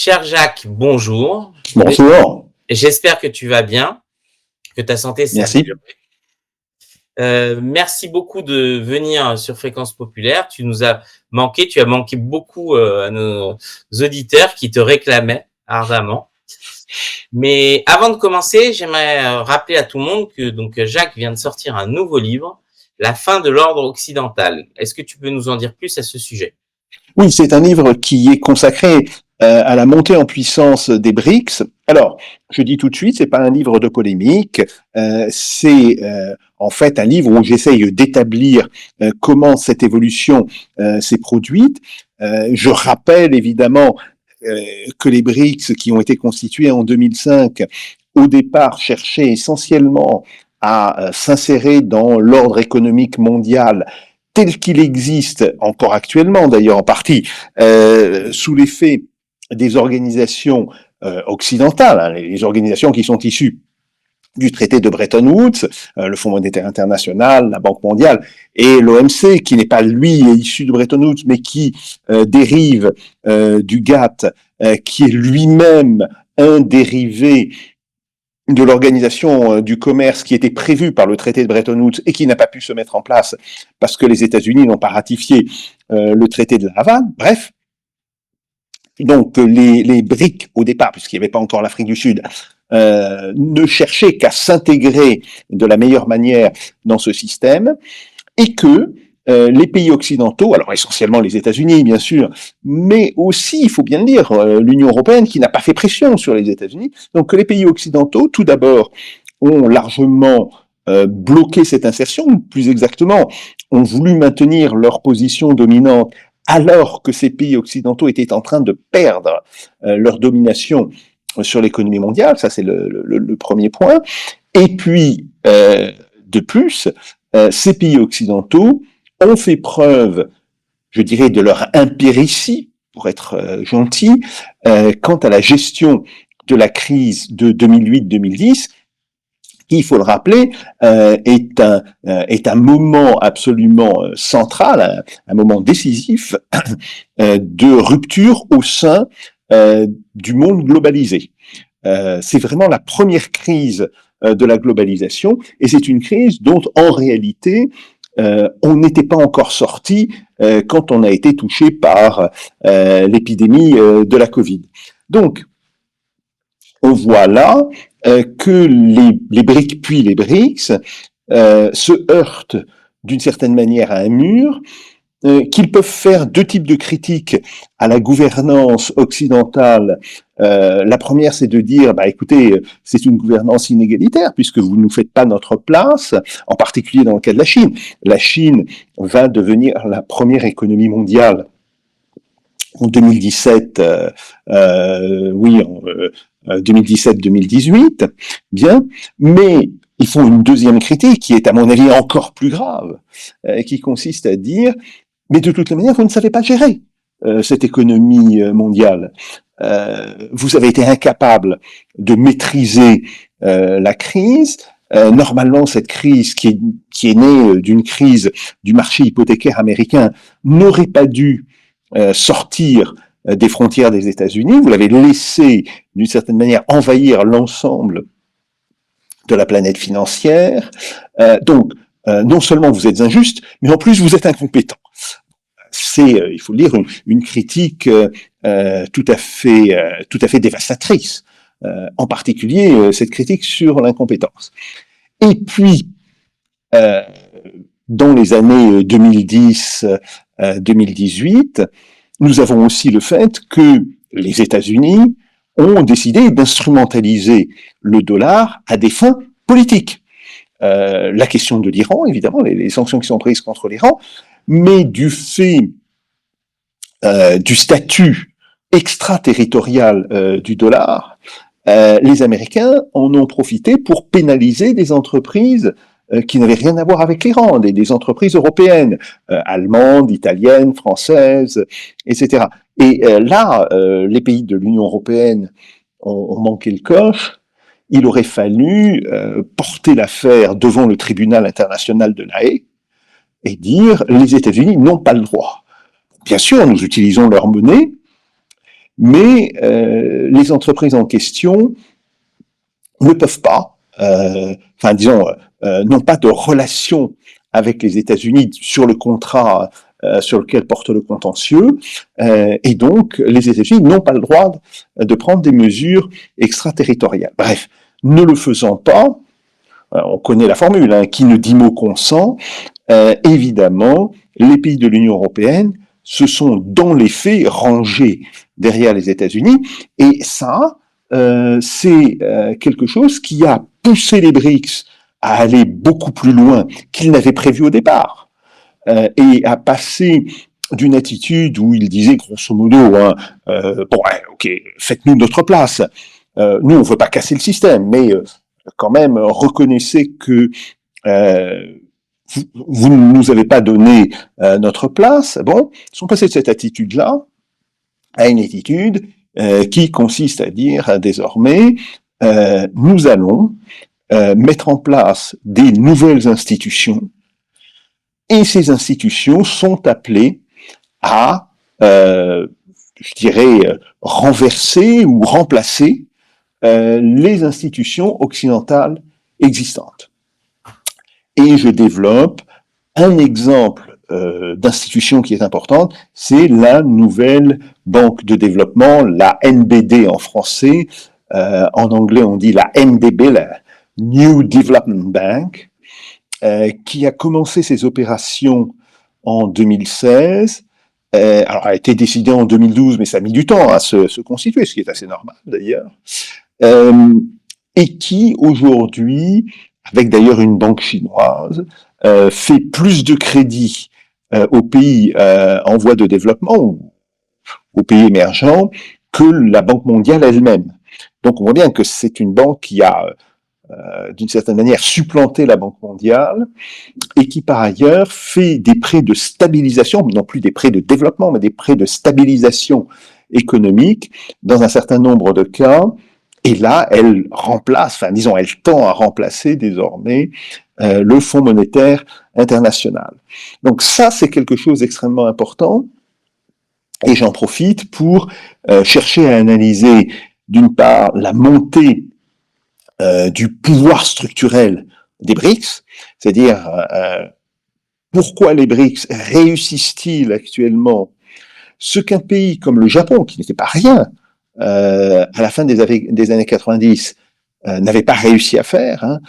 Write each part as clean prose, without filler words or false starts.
Cher Jacques, bonjour. Bonjour, J'espère que tu vas bien, que ta santé s'est merci. améliorée. Merci beaucoup de venir sur Fréquence Populaire. Tu nous as manqué, tu as manqué beaucoup à nos auditeurs qui te réclamaient ardemment. Mais avant de commencer, j'aimerais rappeler à tout le monde que Jacques vient de sortir un nouveau livre, La fin de l'ordre occidental. Est-ce que tu peux nous en dire plus à ce sujet? Oui, c'est un livre qui est consacré à la montée en puissance des BRICS. Alors, je dis tout de suite, c'est pas un livre de polémique, c'est en fait un livre où j'essaye d'établir comment cette évolution s'est produite. Je rappelle évidemment que les BRICS qui ont été constitués en 2005, au départ, cherchaient essentiellement à s'insérer dans l'ordre économique mondial tel qu'il existe encore actuellement, d'ailleurs en partie, sous l'effet des organisations occidentales, hein, les organisations qui sont issues du traité de Bretton Woods, le Fonds monétaire international, la Banque mondiale et l'OMC, qui n'est pas lui issu de Bretton Woods, mais qui dérive du GATT, qui est lui-même un dérivé de l'organisation du commerce qui était prévue par le traité de Bretton Woods et qui n'a pas pu se mettre en place parce que les États-Unis n'ont pas ratifié le traité de La Havane. Bref, donc les BRIC au départ, puisqu'il n'y avait pas encore l'Afrique du Sud, ne cherchaient qu'à s'intégrer de la meilleure manière dans ce système et que les pays occidentaux, alors essentiellement les États-Unis bien sûr, mais aussi, il faut bien le dire, l'Union européenne qui n'a pas fait pression sur les États-Unis, donc que les pays occidentaux, tout d'abord, ont largement bloqué cette insertion, ou plus exactement, ont voulu maintenir leur position dominante alors que ces pays occidentaux étaient en train de perdre leur domination sur l'économie mondiale, ça c'est le premier point, et puis de plus, ces pays occidentaux ont fait preuve, je dirais, de leur impéritie, pour être gentil, quant à la gestion de la crise de 2008-2010, qui, il faut le rappeler, est un moment absolument central, un moment décisif de rupture au sein du monde globalisé. C'est vraiment la première crise de la globalisation, et c'est une crise dont, en réalité, on n'était pas encore sorti quand on a été touché par l'épidémie de la Covid. Donc, on voit là que les BRIC puis les BRICS se heurtent d'une certaine manière à un mur, qu'ils peuvent faire deux types de critiques à la gouvernance occidentale. La première, c'est de dire, bah, écoutez, c'est une gouvernance inégalitaire puisque vous ne nous faites pas notre place, en particulier dans le cas de la Chine. La Chine va devenir la première économie mondiale en 2017, oui, en 2017-2018, bien, mais ils font une deuxième critique qui est à mon avis encore plus grave, qui consiste à dire mais de toute manière, vous ne savez pas gérer cette économie mondiale. Vous avez été incapable de maîtriser la crise. Normalement, cette crise qui est née d'une crise du marché hypothécaire américain n'aurait pas dû sortir des frontières des États-Unis. Vous l'avez laissé, d'une certaine manière, envahir l'ensemble de la planète financière. Donc, non seulement vous êtes injuste, mais en plus vous êtes incompétent. C'est, il faut le dire, une critique tout à fait dévastatrice. En particulier, cette critique sur l'incompétence. Et puis, dans les années 2010-2018, nous avons aussi le fait que les États-Unis ont décidé d'instrumentaliser le dollar à des fins politiques. La question de l'Iran, évidemment, les sanctions qui sont prises contre l'Iran, mais du fait du statut extraterritorial du dollar, les Américains en ont profité pour pénaliser des entreprises qui n'avaient rien à voir avec l'Iran, des entreprises européennes, allemandes, italiennes, françaises, etc. Et là, les pays de l'Union européenne ont manqué le coche. Il aurait fallu porter l'affaire devant le tribunal international de La Haye et dire les États-Unis n'ont pas le droit. Bien sûr, nous utilisons leur monnaie, mais les entreprises en question ne peuvent pas, n'ont pas de relation avec les États-Unis sur le contrat sur lequel porte le contentieux, et donc les États-Unis n'ont pas le droit de prendre des mesures extraterritoriales. Bref, ne le faisant pas, on connaît la formule, hein, qui ne dit mot consent, évidemment, les pays de l'Union européenne se sont dans les faits rangés derrière les États-Unis, et ça, c'est quelque chose qui a poussé les BRICS à aller beaucoup plus loin qu'ils n'avaient prévu au départ, et à passer d'une attitude où ils disaient grosso modo, hein, ok, faites-nous notre place, nous on veut pas casser le système, mais quand même reconnaissez que vous ne nous avez pas donné notre place. Bon, ils sont passés de cette attitude-là à une attitude qui consiste à dire désormais, nous allons mettre en place des nouvelles institutions, et ces institutions sont appelées à, renverser ou remplacer les institutions occidentales existantes. Et je développe un exemple d'institution qui est importante, c'est la nouvelle banque de développement, la NBD en français, en anglais on dit la NDB, la New Development Bank, qui a commencé ses opérations en 2016. Alors, elle a été décidée en 2012, mais ça a mis du temps à se constituer, ce qui est assez normal d'ailleurs. Et qui aujourd'hui, avec d'ailleurs une banque chinoise, fait plus de crédits aux pays en voie de développement ou aux pays émergents que la Banque mondiale elle-même. Donc on voit bien que c'est une banque qui a d'une certaine manière supplanté la Banque mondiale et qui par ailleurs fait des prêts de stabilisation, non plus des prêts de développement, mais des prêts de stabilisation économique dans un certain nombre de cas. Et là, elle remplace, elle tend à remplacer désormais le Fonds monétaire international. Donc ça, c'est quelque chose d'extrêmement important. Et j'en profite pour chercher à analyser, d'une part, la montée du pouvoir structurel des BRICS, c'est-à-dire pourquoi les BRICS réussissent-ils actuellement ce qu'un pays comme le Japon, qui n'était pas rien, à la fin des années 90, n'avait pas réussi à faire, hein,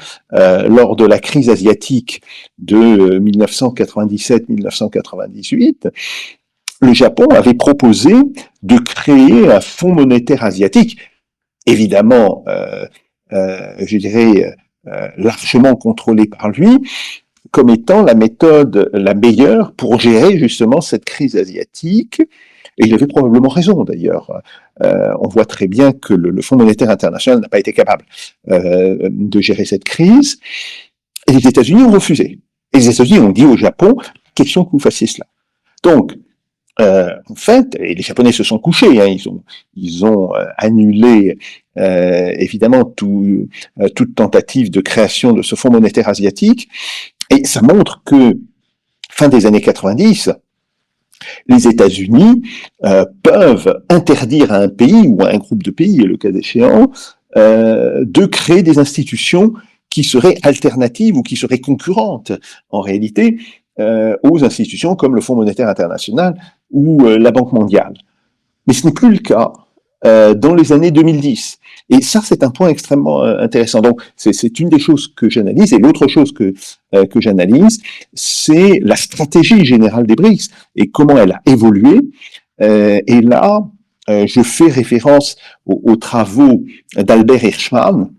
lors de la crise asiatique de 1997-1998, le Japon avait proposé de créer un fonds monétaire asiatique, évidemment, largement contrôlé par lui, comme étant la méthode la meilleure pour gérer justement cette crise asiatique. Et il avait probablement raison d'ailleurs. On voit très bien que le Fonds monétaire international n'a pas été capable de gérer cette crise. Et les États-Unis ont refusé. Et les États-Unis ont dit au Japon, question que vous fassiez cela. Donc, en fait, et les Japonais se sont couchés, hein, ils ont annulé évidemment toute tentative de création de ce Fonds monétaire asiatique. Et ça montre que, fin des années 90, les États-Unis peuvent interdire à un pays ou à un groupe de pays, le cas échéant, de créer des institutions qui seraient alternatives ou qui seraient concurrentes, en réalité, aux institutions comme le Fonds monétaire international ou la Banque mondiale. Mais ce n'est plus le cas dans les années 2010. Et ça, c'est un point extrêmement intéressant. Donc, c'est une des choses que j'analyse. Et l'autre chose que j'analyse, c'est la stratégie générale des BRICS et comment elle a évolué. Et là, je fais référence aux travaux d'Albert Hirschman,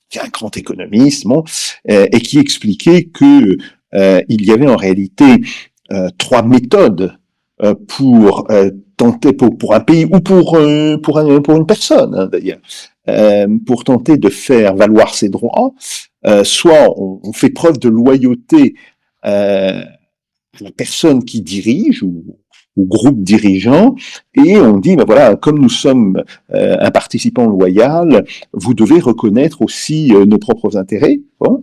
qui est un grand économiste, et qui expliquait que il y avait en réalité trois méthodes pour tenter, pour un pays ou pour une personne, hein, d'ailleurs, pour tenter de faire valoir ses droits. Soit on fait preuve de loyauté à la personne qui dirige ou au groupe dirigeant, et on dit, ben voilà, comme nous sommes un participant loyal, vous devez reconnaître aussi nos propres intérêts. Bon.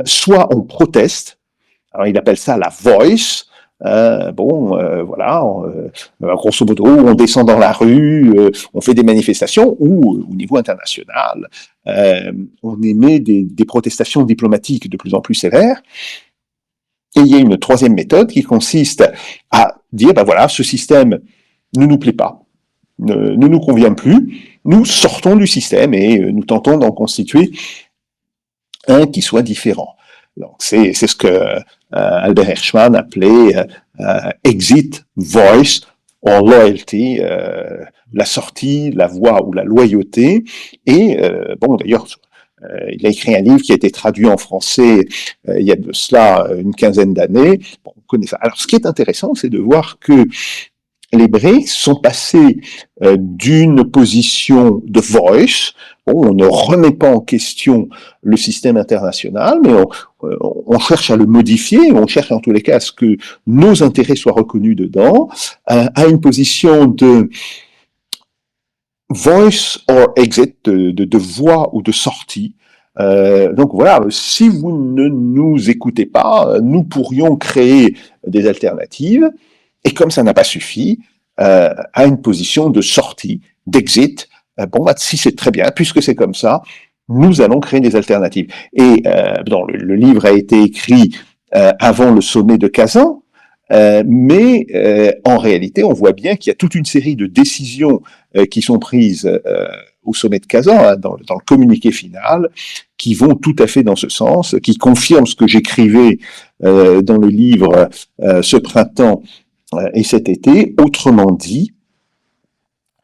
Soit on proteste, alors il appelle ça la voice, Voilà, grosso modo, on descend dans la rue, on fait des manifestations, ou au niveau international, on émet des protestations diplomatiques de plus en plus sévères. Et il y a une troisième méthode qui consiste à dire, ben voilà, ce système ne nous plaît pas, ne nous convient plus, nous sortons du système et nous tentons d'en constituer un qui soit différent. Donc c'est ce que Albert Hirschman appelait exit, voice or loyalty, la sortie, la voix ou la loyauté. Et d'ailleurs, il a écrit un livre qui a été traduit en français il y a de cela une quinzaine d'années. Bon, on connaît ça. Alors, ce qui est intéressant, c'est de voir que les BRICS sont passés d'une position de voice, on ne remet pas en question le système international, mais on cherche à le modifier, on cherche en tous les cas à ce que nos intérêts soient reconnus dedans, à une position de voice or exit, de voix ou de sortie. Donc voilà, si vous ne nous écoutez pas, nous pourrions créer des alternatives, et comme ça n'a pas suffi, à une position de sortie, d'exit. Si c'est très bien, puisque c'est comme ça, nous allons créer des alternatives. Et le livre a été écrit avant le sommet de Kazan, mais en réalité, on voit bien qu'il y a toute une série de décisions qui sont prises au sommet de Kazan, dans le communiqué final, qui vont tout à fait dans ce sens, qui confirment ce que j'écrivais dans le livre ce printemps et cet été. Autrement dit,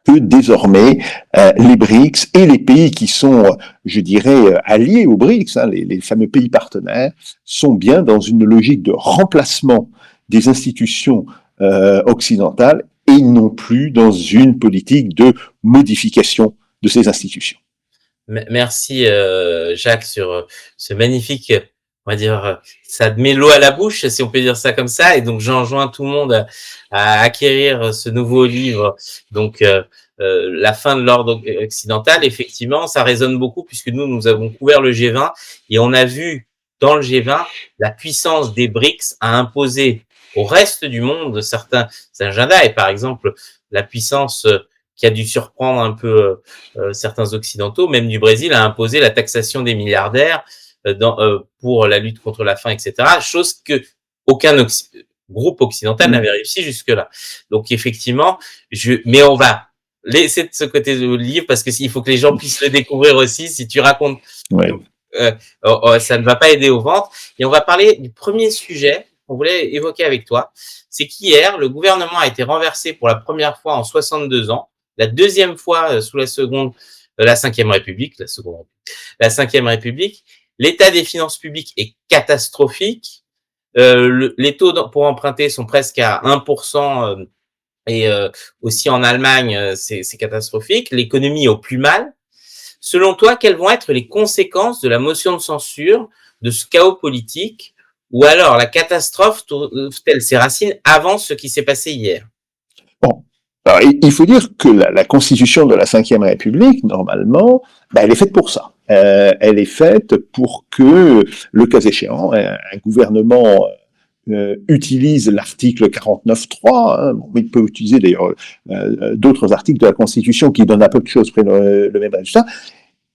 que désormais les BRICS et les pays qui sont, je dirais, alliés aux BRICS, les fameux pays partenaires, sont bien dans une logique de remplacement des institutions occidentales et non plus dans une politique de modification de ces institutions. Merci Jacques sur ce magnifique, on va dire, ça met l'eau à la bouche, si on peut dire ça comme ça, et donc j'enjoins tout le monde à acquérir ce nouveau livre, donc la fin de l'ordre occidental. Effectivement, ça résonne beaucoup puisque nous avons couvert le G20 et on a vu dans le G20 la puissance des BRICS à imposer au reste du monde certains agendas, et par exemple la puissance qui a dû surprendre un peu certains occidentaux, même du Brésil, a imposé la taxation des milliardaires pour la lutte contre la faim, etc. Chose que aucun groupe occidental n'avait réussi jusque-là. Donc effectivement, mais on va laisser de ce côté le livre parce que il faut que les gens puissent le découvrir aussi. Si tu racontes, ça ne va pas aider aux ventes. Et on va parler du premier sujet qu'on voulait évoquer avec toi. C'est qu'hier, le gouvernement a été renversé pour la première fois en 62 ans, la deuxième fois sous la Cinquième République, la Cinquième République. L'état des finances publiques est catastrophique. Les taux pour emprunter sont presque à 1%, et aussi en Allemagne, c'est catastrophique. L'économie est au plus mal. Selon toi, quelles vont être les conséquences de la motion de censure, de ce chaos politique, ou alors la catastrophe trouve-t-elle ses racines avant ce qui s'est passé hier? Bon. Alors, il faut dire que la constitution de la Cinquième République, normalement, elle est faite pour ça. Elle est faite pour que, le cas échéant, un gouvernement utilise l'article 49.3, il peut utiliser d'ailleurs d'autres articles de la Constitution qui donnent à peu de choses près le même résultat,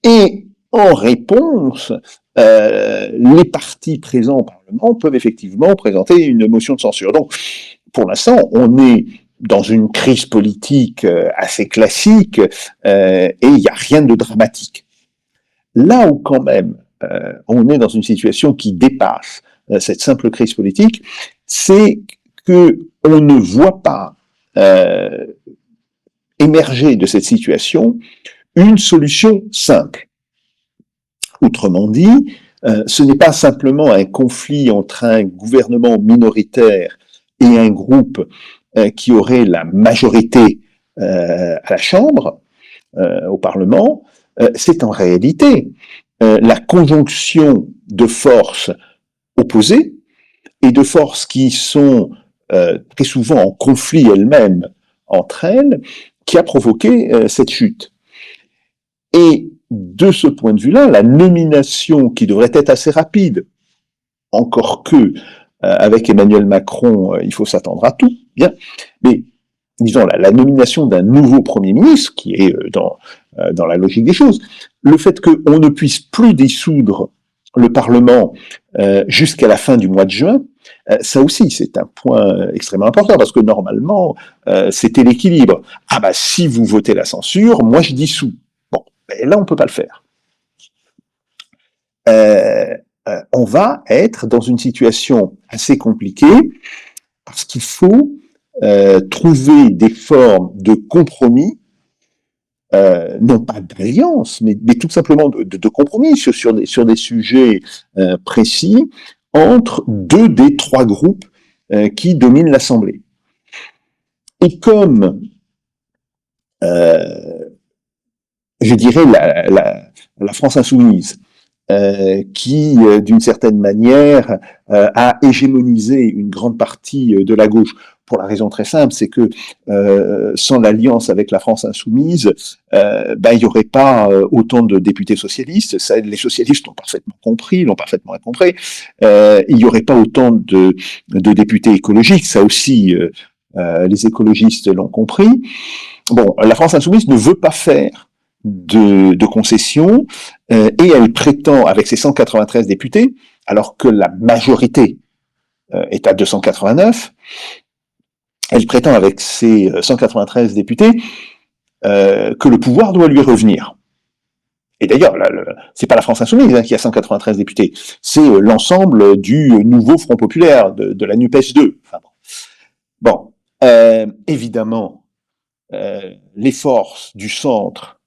et en réponse, les partis présents au Parlement peuvent effectivement présenter une motion de censure. Donc, pour l'instant, on est dans une crise politique assez classique et il n'y a rien de dramatique. Là où quand même on est dans une situation qui dépasse cette simple crise politique, c'est que on ne voit pas émerger de cette situation une solution simple. Autrement dit, ce n'est pas simplement un conflit entre un gouvernement minoritaire et un groupe qui aurait la majorité à la Chambre, au Parlement, c'est en réalité la conjonction de forces opposées et de forces qui sont très souvent en conflit elles-mêmes entre elles, qui a provoqué cette chute. Et de ce point de vue-là, la nomination qui devrait être assez rapide, encore que avec Emmanuel Macron, il faut s'attendre à tout, bien. Mais disons la nomination d'un nouveau Premier ministre, qui est dans la logique des choses, le fait qu'on ne puisse plus dissoudre le Parlement jusqu'à la fin du mois de juin, ça aussi, c'est un point extrêmement important, parce que normalement, c'était l'équilibre. Ah bah, si vous votez la censure, moi je dissous. Bon, ben là, on peut pas le faire. On va être dans une situation assez compliquée, parce qu'il faut trouver des formes de compromis, non pas d'alliance, mais tout simplement de compromis sur des sujets précis entre deux des trois groupes qui dominent l'Assemblée. Et comme, je dirais, la France insoumise, qui, d'une certaine manière, a hégémonisé une grande partie de la gauche, pour la raison très simple, c'est que sans l'alliance avec la France insoumise, il n'y aurait pas autant de députés socialistes. Ça, les socialistes l'ont parfaitement compris, il n'y aurait pas autant de députés écologiques. Ça aussi, les écologistes l'ont compris. Bon, la France insoumise ne veut pas faire de concessions, et elle prétend, avec ses 193 députés, alors que la majorité est à 289, elle prétend avec ses 193 députés que le pouvoir doit lui revenir. Et d'ailleurs, c'est pas la France insoumise qui a 193 députés, c'est l'ensemble du nouveau Front populaire, de la NUPES 2. Enfin, bon, évidemment, les forces du centre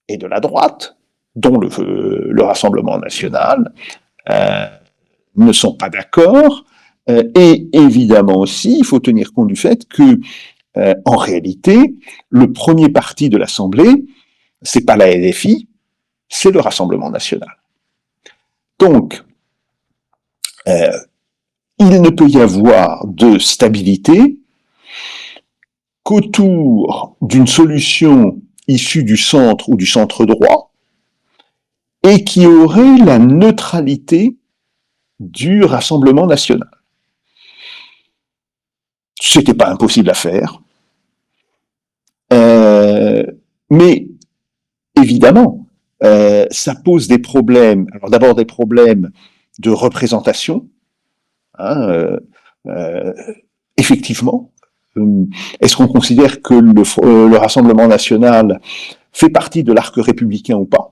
et de la droite, dont le Rassemblement national, ne sont pas d'accord. Et évidemment aussi, il faut tenir compte du fait que, en réalité, le premier parti de l'Assemblée, c'est pas la LFI, c'est le Rassemblement national. Donc, il ne peut y avoir de stabilité qu'autour d'une solution issue du centre ou du centre droit, et qui aurait la neutralité du Rassemblement national. C'était pas impossible à faire, mais évidemment, ça pose des problèmes. Alors d'abord des problèmes de représentation. Effectivement, est-ce qu'on considère que le Rassemblement national fait partie de l'arc républicain ou pas?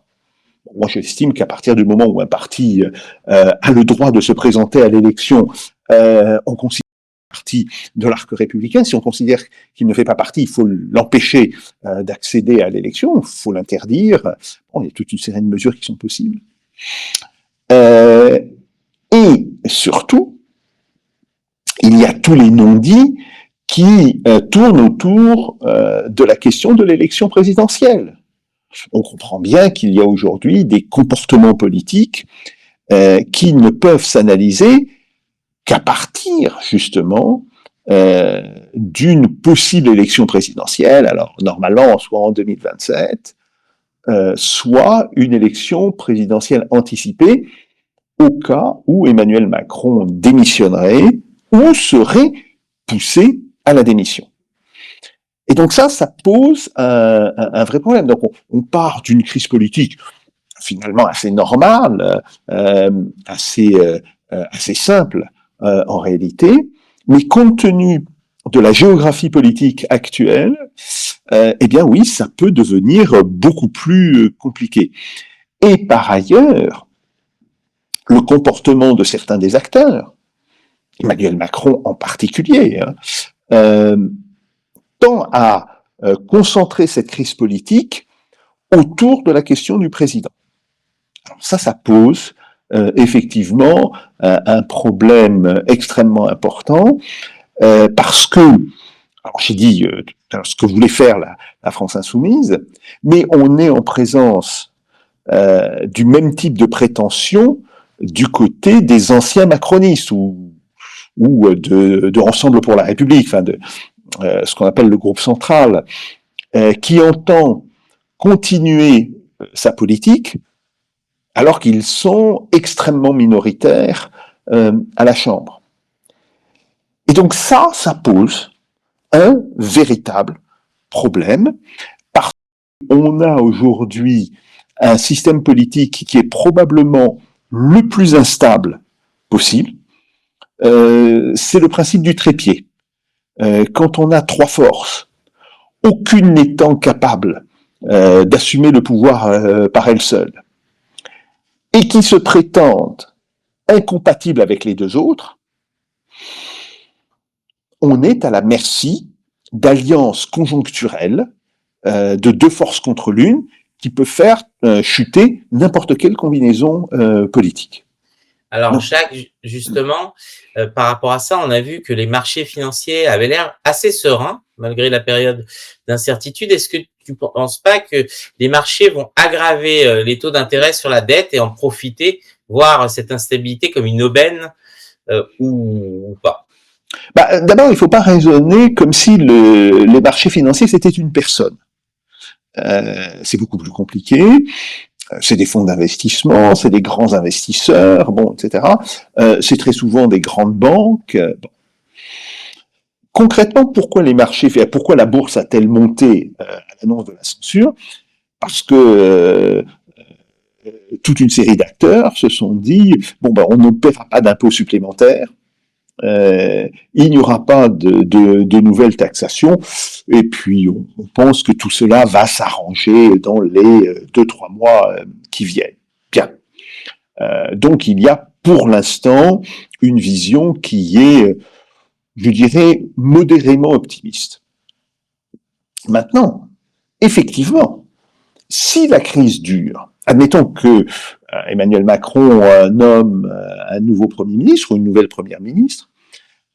Moi, j'estime qu'à partir du moment où un parti a le droit de se présenter à l'élection, on considère partie de l'arc républicain. Si on considère qu'il ne fait pas partie, il faut l'empêcher d'accéder à l'élection, il faut l'interdire. Bon, il y a toute une série de mesures qui sont possibles. Et surtout, il y a tous les non-dits qui tournent autour de la question de l'élection présidentielle. On comprend bien qu'il y a aujourd'hui des comportements politiques qui ne peuvent s'analyser qu'à partir, justement, d'une possible élection présidentielle, alors normalement, soit en 2027, soit une élection présidentielle anticipée, au cas où Emmanuel Macron démissionnerait ou serait poussé à la démission. Et donc ça pose un vrai problème. Donc on part d'une crise politique finalement assez normale, assez simple en réalité, mais compte tenu de la géographie politique actuelle, eh bien oui, ça peut devenir beaucoup plus compliqué. Et par ailleurs, le comportement de certains des acteurs, Emmanuel Macron en particulier, tend à concentrer cette crise politique autour de la question du président. Alors ça pose effectivement un problème extrêmement important, parce que, alors j'ai dit ce que voulait faire la France insoumise, mais on est en présence du même type de prétention du côté des anciens macronistes ou de Ensemble pour la République, enfin de ce qu'on appelle le groupe central, qui entend continuer sa politique alors qu'ils sont extrêmement minoritaires à la Chambre. Et donc ça pose un véritable problème, parce qu'on a aujourd'hui un système politique qui est probablement le plus instable possible. C'est le principe du trépied. Quand on a trois forces, aucune n'étant capable d'assumer le pouvoir par elle seule, et qui se prétendent incompatibles avec les deux autres, on est à la merci d'alliances conjoncturelles de deux forces contre l'une qui peut faire chuter n'importe quelle combinaison politique. Alors, Jacques, justement, par rapport à ça, on a vu que les marchés financiers avaient l'air assez sereins, malgré la période d'incertitude. Est-ce que tu ne penses pas que les marchés vont aggraver les taux d'intérêt sur la dette et en profiter, voir cette instabilité comme une aubaine ou pas? D'abord, il ne faut pas raisonner comme si les marchés financiers, c'était une personne. C'est beaucoup plus compliqué. C'est des fonds d'investissement, c'est des grands investisseurs, bon, etc. C'est très souvent des grandes banques. Bon. Concrètement, pourquoi la bourse a-t-elle monté à l'annonce de la censure? Parce que toute une série d'acteurs se sont dit, on ne paiera pas d'impôts supplémentaires, il n'y aura pas de nouvelles taxations, et puis on pense que tout cela va s'arranger dans les 2-3 mois qui viennent. Bien. Donc il y a pour l'instant une vision qui est, je dirais, modérément optimiste. Maintenant, effectivement, si la crise dure, admettons que Emmanuel Macron nomme un nouveau Premier ministre ou une nouvelle Première ministre,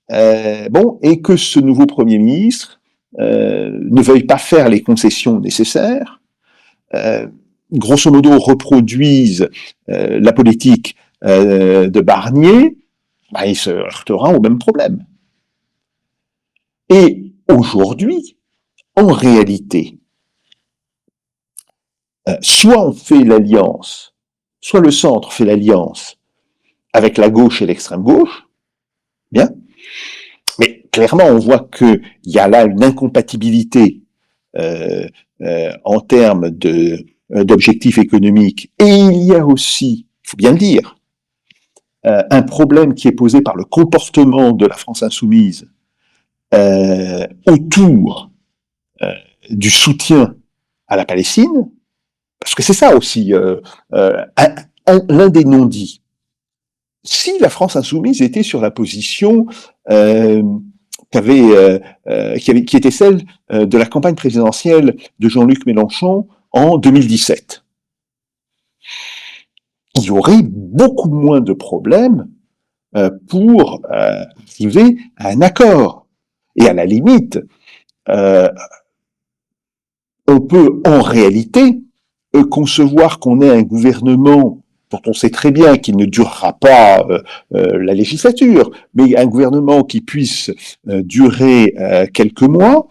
et que ce nouveau Premier ministre ne veuille pas faire les concessions nécessaires, grosso modo reproduise la politique de Barnier, il se heurtera au même problème. Et aujourd'hui, en réalité, soit on fait l'alliance, soit le centre fait l'alliance avec la gauche et l'extrême gauche, bien, mais clairement on voit qu'il y a là une incompatibilité en termes d'objectifs économiques, et il y a aussi, il faut bien le dire, un problème qui est posé par le comportement de la France insoumise autour du soutien à la Palestine, parce que c'est ça aussi l'un des non-dits. Si la France insoumise était sur la position qui était celle de la campagne présidentielle de Jean-Luc Mélenchon en 2017, il y aurait beaucoup moins de problèmes pour arriver à un accord. Et à la limite, on peut en réalité concevoir qu'on ait un gouvernement dont on sait très bien qu'il ne durera pas la législature, mais un gouvernement qui puisse durer quelques mois,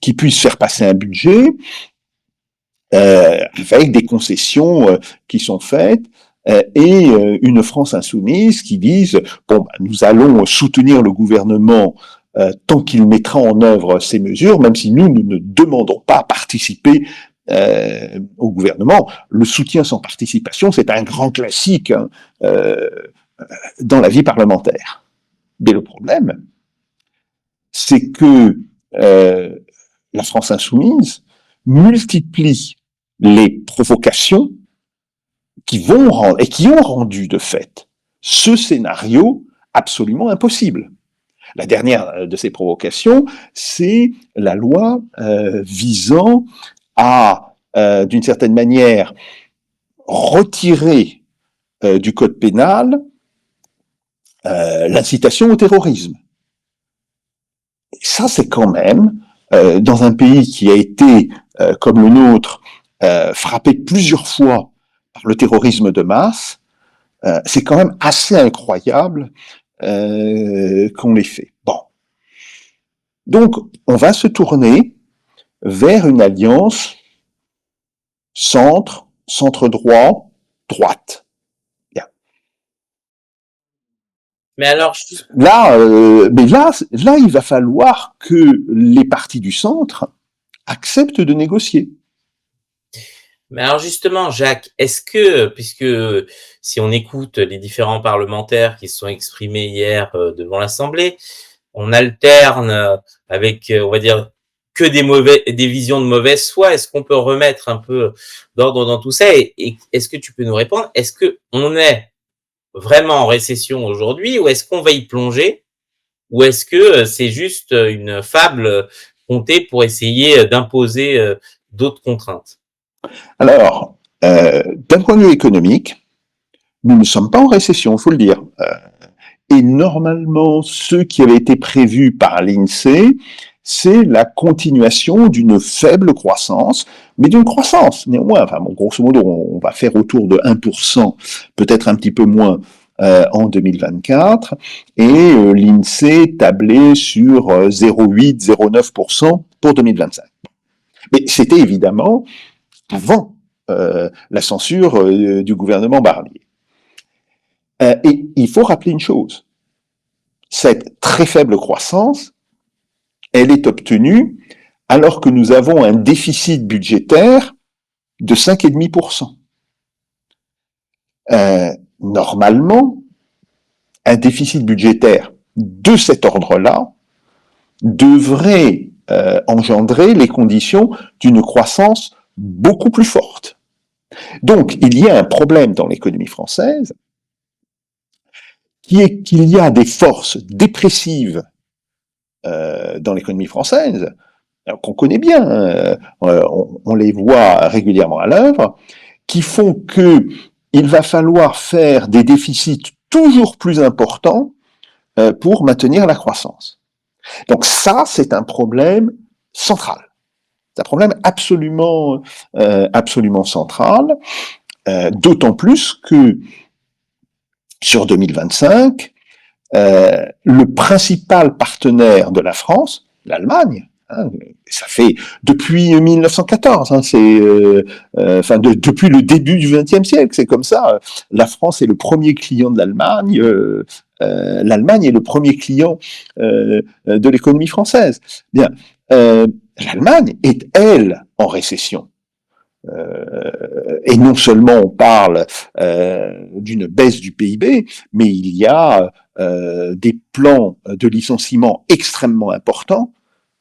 qui puisse faire passer un budget, avec des concessions qui sont faites, et une France insoumise qui dise nous allons soutenir le gouvernement tant qu'il mettra en œuvre ces mesures, même si nous ne demandons pas à participer au gouvernement. Le soutien sans participation, c'est un grand classique dans la vie parlementaire. Mais le problème, c'est que la France insoumise multiplie les provocations qui ont rendu de fait ce scénario absolument impossible. La dernière de ces provocations, c'est la loi visant à, d'une certaine manière, retirer du code pénal l'incitation au terrorisme. Et ça, c'est quand même, dans un pays qui a été, comme le nôtre, frappé plusieurs fois par le terrorisme de masse, c'est quand même assez incroyable qu'on l'ait fait. Bon. Donc, on va se tourner vers une alliance centre droit, droite. Mais alors, Là, il va falloir que les partis du centre acceptent de négocier. mais alors justement, Jacques, est-ce que, puisque si on écoute les différents parlementaires qui se sont exprimés hier devant l'Assemblée, on alterne avec, on va dire, que des visions de mauvaise foi. Est-ce qu'on peut remettre un peu d'ordre dans tout ça et est-ce que tu peux nous répondre? Est-ce que on est vraiment en récession aujourd'hui ou est-ce qu'on va y plonger ou est-ce que c'est juste une fable contée pour essayer d'imposer d'autres contraintes? Alors, d'un point de vue économique, nous ne sommes pas en récession, il faut le dire. Et normalement, ce qui avait été prévu par l'INSEE, c'est la continuation d'une faible croissance, mais d'une croissance néanmoins. Enfin, bon, grosso modo, on va faire autour de 1%, peut-être un petit peu moins en 2024, et l'INSEE tablait sur 0,8-0,9% pour 2025. Mais c'était évidemment avant la censure du gouvernement Barnier. Et il faut rappeler une chose, cette très faible croissance, elle est obtenue alors que nous avons un déficit budgétaire de 5,5%. Normalement, un déficit budgétaire de cet ordre-là devrait engendrer les conditions d'une croissance beaucoup plus forte. Donc, il y a un problème dans l'économie française qui est qu'il y a des forces dépressives dans l'économie française, qu'on connaît bien, on les voit régulièrement à l'œuvre, qui font que il va falloir faire des déficits toujours plus importants pour maintenir la croissance. Donc ça, c'est un problème central. C'est un problème absolument central, d'autant plus que sur 2025, le principal partenaire de la France, l'Allemagne, hein, ça fait depuis 1914, hein, depuis le début du XXe siècle, c'est comme ça. La France est le premier client de l'Allemagne. L'Allemagne est le premier client de l'économie française. Bien, l'Allemagne est elle en récession. Et non seulement on parle d'une baisse du PIB, mais il y a des plans de licenciement extrêmement importants.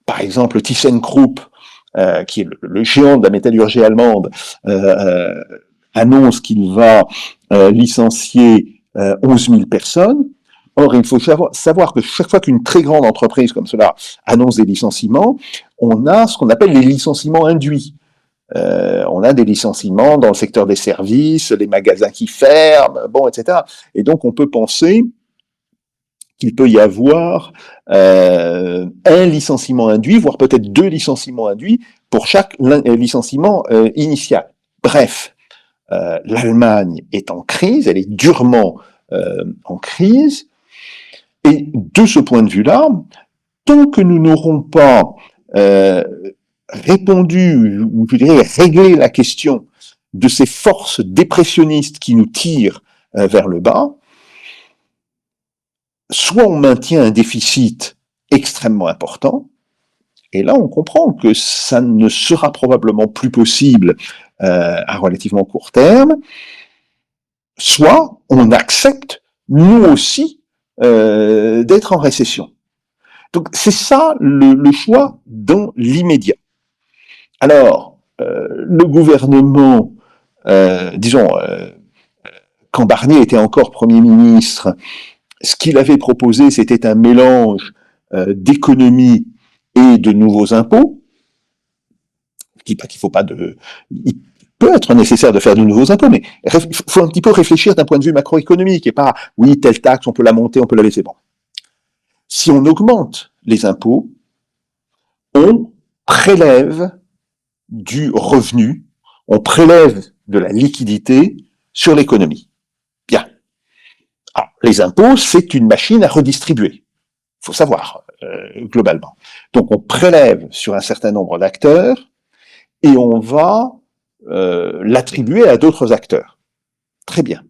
Par exemple, ThyssenKrupp, qui est le géant de la métallurgie allemande, annonce qu'il va licencier 11 000 personnes. Or, il faut savoir que chaque fois qu'une très grande entreprise comme cela annonce des licenciements, on a ce qu'on appelle les licenciements induits. On a des licenciements dans le secteur des services, les magasins qui ferment, bon, etc. Et donc, on peut penser qu'il peut y avoir un licenciement induit, voire peut-être 2 licenciements induits pour chaque licenciement initial. Bref, l'Allemagne est en crise, elle est durement en crise, et de ce point de vue-là, tant que nous n'aurons pas répondu, ou je dirais réglé la question de ces forces dépressionnistes qui nous tirent vers le bas, soit on maintient un déficit extrêmement important, et là on comprend que ça ne sera probablement plus possible à relativement court terme, soit on accepte, nous aussi, d'être en récession. Donc c'est ça le choix dans l'immédiat. Alors, le gouvernement, quand Barnier était encore Premier ministre, ce qu'il avait proposé, c'était un mélange d'économie et de nouveaux impôts. Il peut être nécessaire de faire de nouveaux impôts, mais il faut un petit peu réfléchir d'un point de vue macroéconomique et pas, oui, telle taxe, on peut la monter, on peut la laisser. Bon. Si on augmente les impôts, on prélève du revenu, on prélève de la liquidité sur l'économie. Bien. Alors, les impôts, c'est une machine à redistribuer. Il faut savoir, globalement. Donc, on prélève sur un certain nombre d'acteurs et on va l'attribuer à d'autres acteurs. Très bien.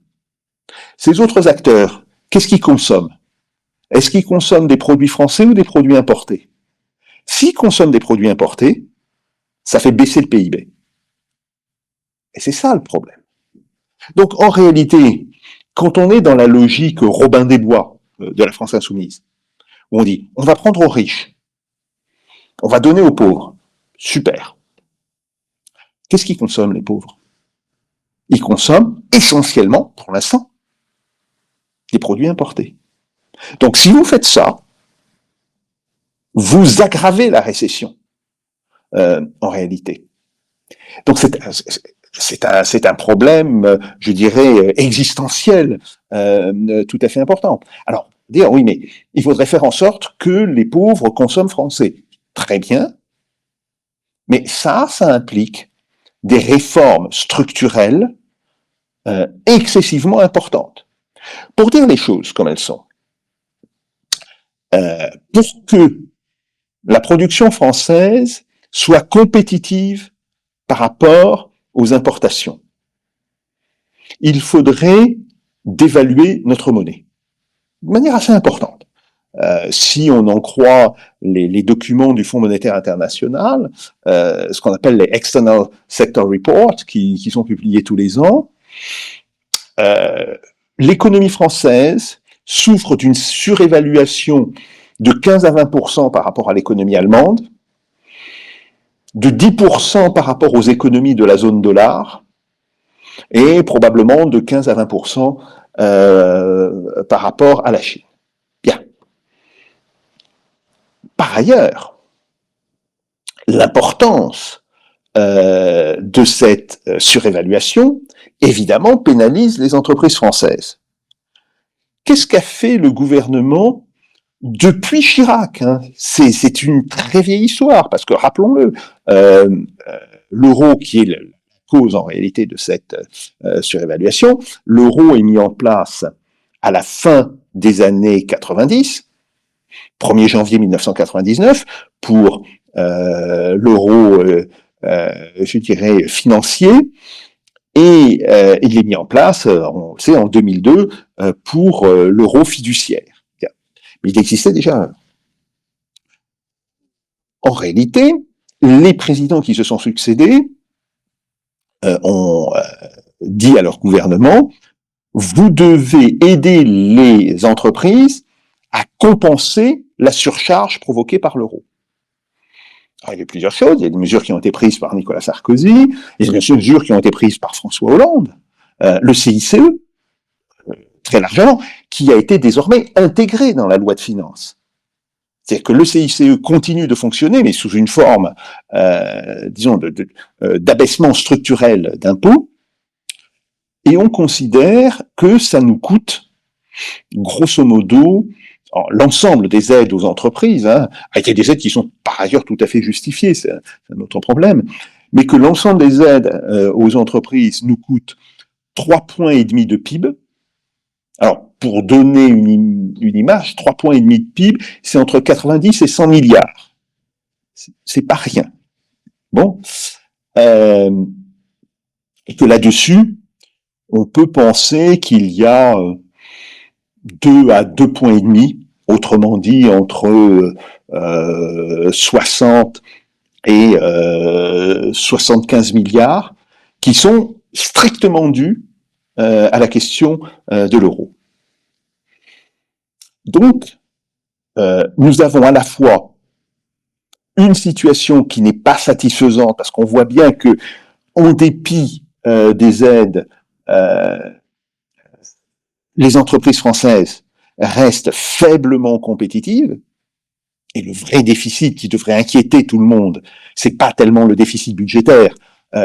Ces autres acteurs, qu'est-ce qu'ils consomment? Est-ce qu'ils consomment des produits français ou des produits importés? S'ils consomment des produits importés, ça fait baisser le PIB. Et c'est ça le problème. Donc en réalité, quand on est dans la logique Robin des Bois de la France insoumise, où on dit on va prendre aux riches, on va donner aux pauvres, super. Qu'est-ce qu'ils consomment les pauvres? Ils consomment essentiellement, pour l'instant, des produits importés. Donc si vous faites ça, vous aggravez la récession en réalité. Donc c'est un problème, je dirais, existentiel, tout à fait important. Alors, dire oui, mais il faudrait faire en sorte que les pauvres consomment français. Très bien, mais ça implique des réformes structurelles excessivement importantes. Pour dire les choses comme elles sont, pour que la production française soit compétitive par rapport aux importations, il faudrait dévaluer notre monnaie de manière assez importante. Si on en croit les documents du Fonds monétaire international, ce qu'on appelle les External Sector Reports, qui sont publiés tous les ans, l'économie française souffre d'une surévaluation de 15 à 20% par rapport à l'économie allemande, de 10% par rapport aux économies de la zone dollar, et probablement de 15 à 20% par rapport à la Chine. Bien. Par ailleurs, l'importance de cette surévaluation, évidemment, pénalise les entreprises françaises. Qu'est-ce qu'a fait le gouvernement depuis Chirac? C'est une très vieille histoire, parce que, rappelons-le, l'euro, qui est la cause en réalité de cette surévaluation, l'euro est mis en place à la fin des années 90, 1er janvier 1999, pour l'euro, je dirais, financier, et il est mis en place, on le sait, en 2002, pour l'euro fiduciaire. Mais il existait déjà. En réalité, les présidents qui se sont succédés ont dit à leur gouvernement, vous devez aider les entreprises à compenser la surcharge provoquée par l'euro. Alors, il y a plusieurs choses. Il y a des mesures qui ont été prises par Nicolas Sarkozy, il y a des mesures qui ont été prises par François Hollande, le CICE, très largement, qui a été désormais intégré dans la loi de finances. C'est-à-dire que le CICE continue de fonctionner, mais sous une forme, disons, d'abaissement structurel d'impôts, et on considère que ça nous coûte, grosso modo, l'ensemble des aides aux entreprises, avec des aides qui sont par ailleurs tout à fait justifiées, c'est un autre problème, mais que l'ensemble des aides aux entreprises nous coûte 3,5 points de PIB. Alors, pour donner une image, 3,5 points de PIB, c'est entre 90 et 100 milliards. C'est pas rien. Bon. Et que là-dessus, on peut penser qu'il y a 2 à 2,5 points, autrement dit, entre 60 et 75 milliards, qui sont strictement dus à la question de l'euro. Donc, nous avons à la fois une situation qui n'est pas satisfaisante, parce qu'on voit bien que, en dépit des aides, les entreprises françaises restent faiblement compétitives, et le vrai déficit qui devrait inquiéter tout le monde, c'est pas tellement le déficit budgétaire,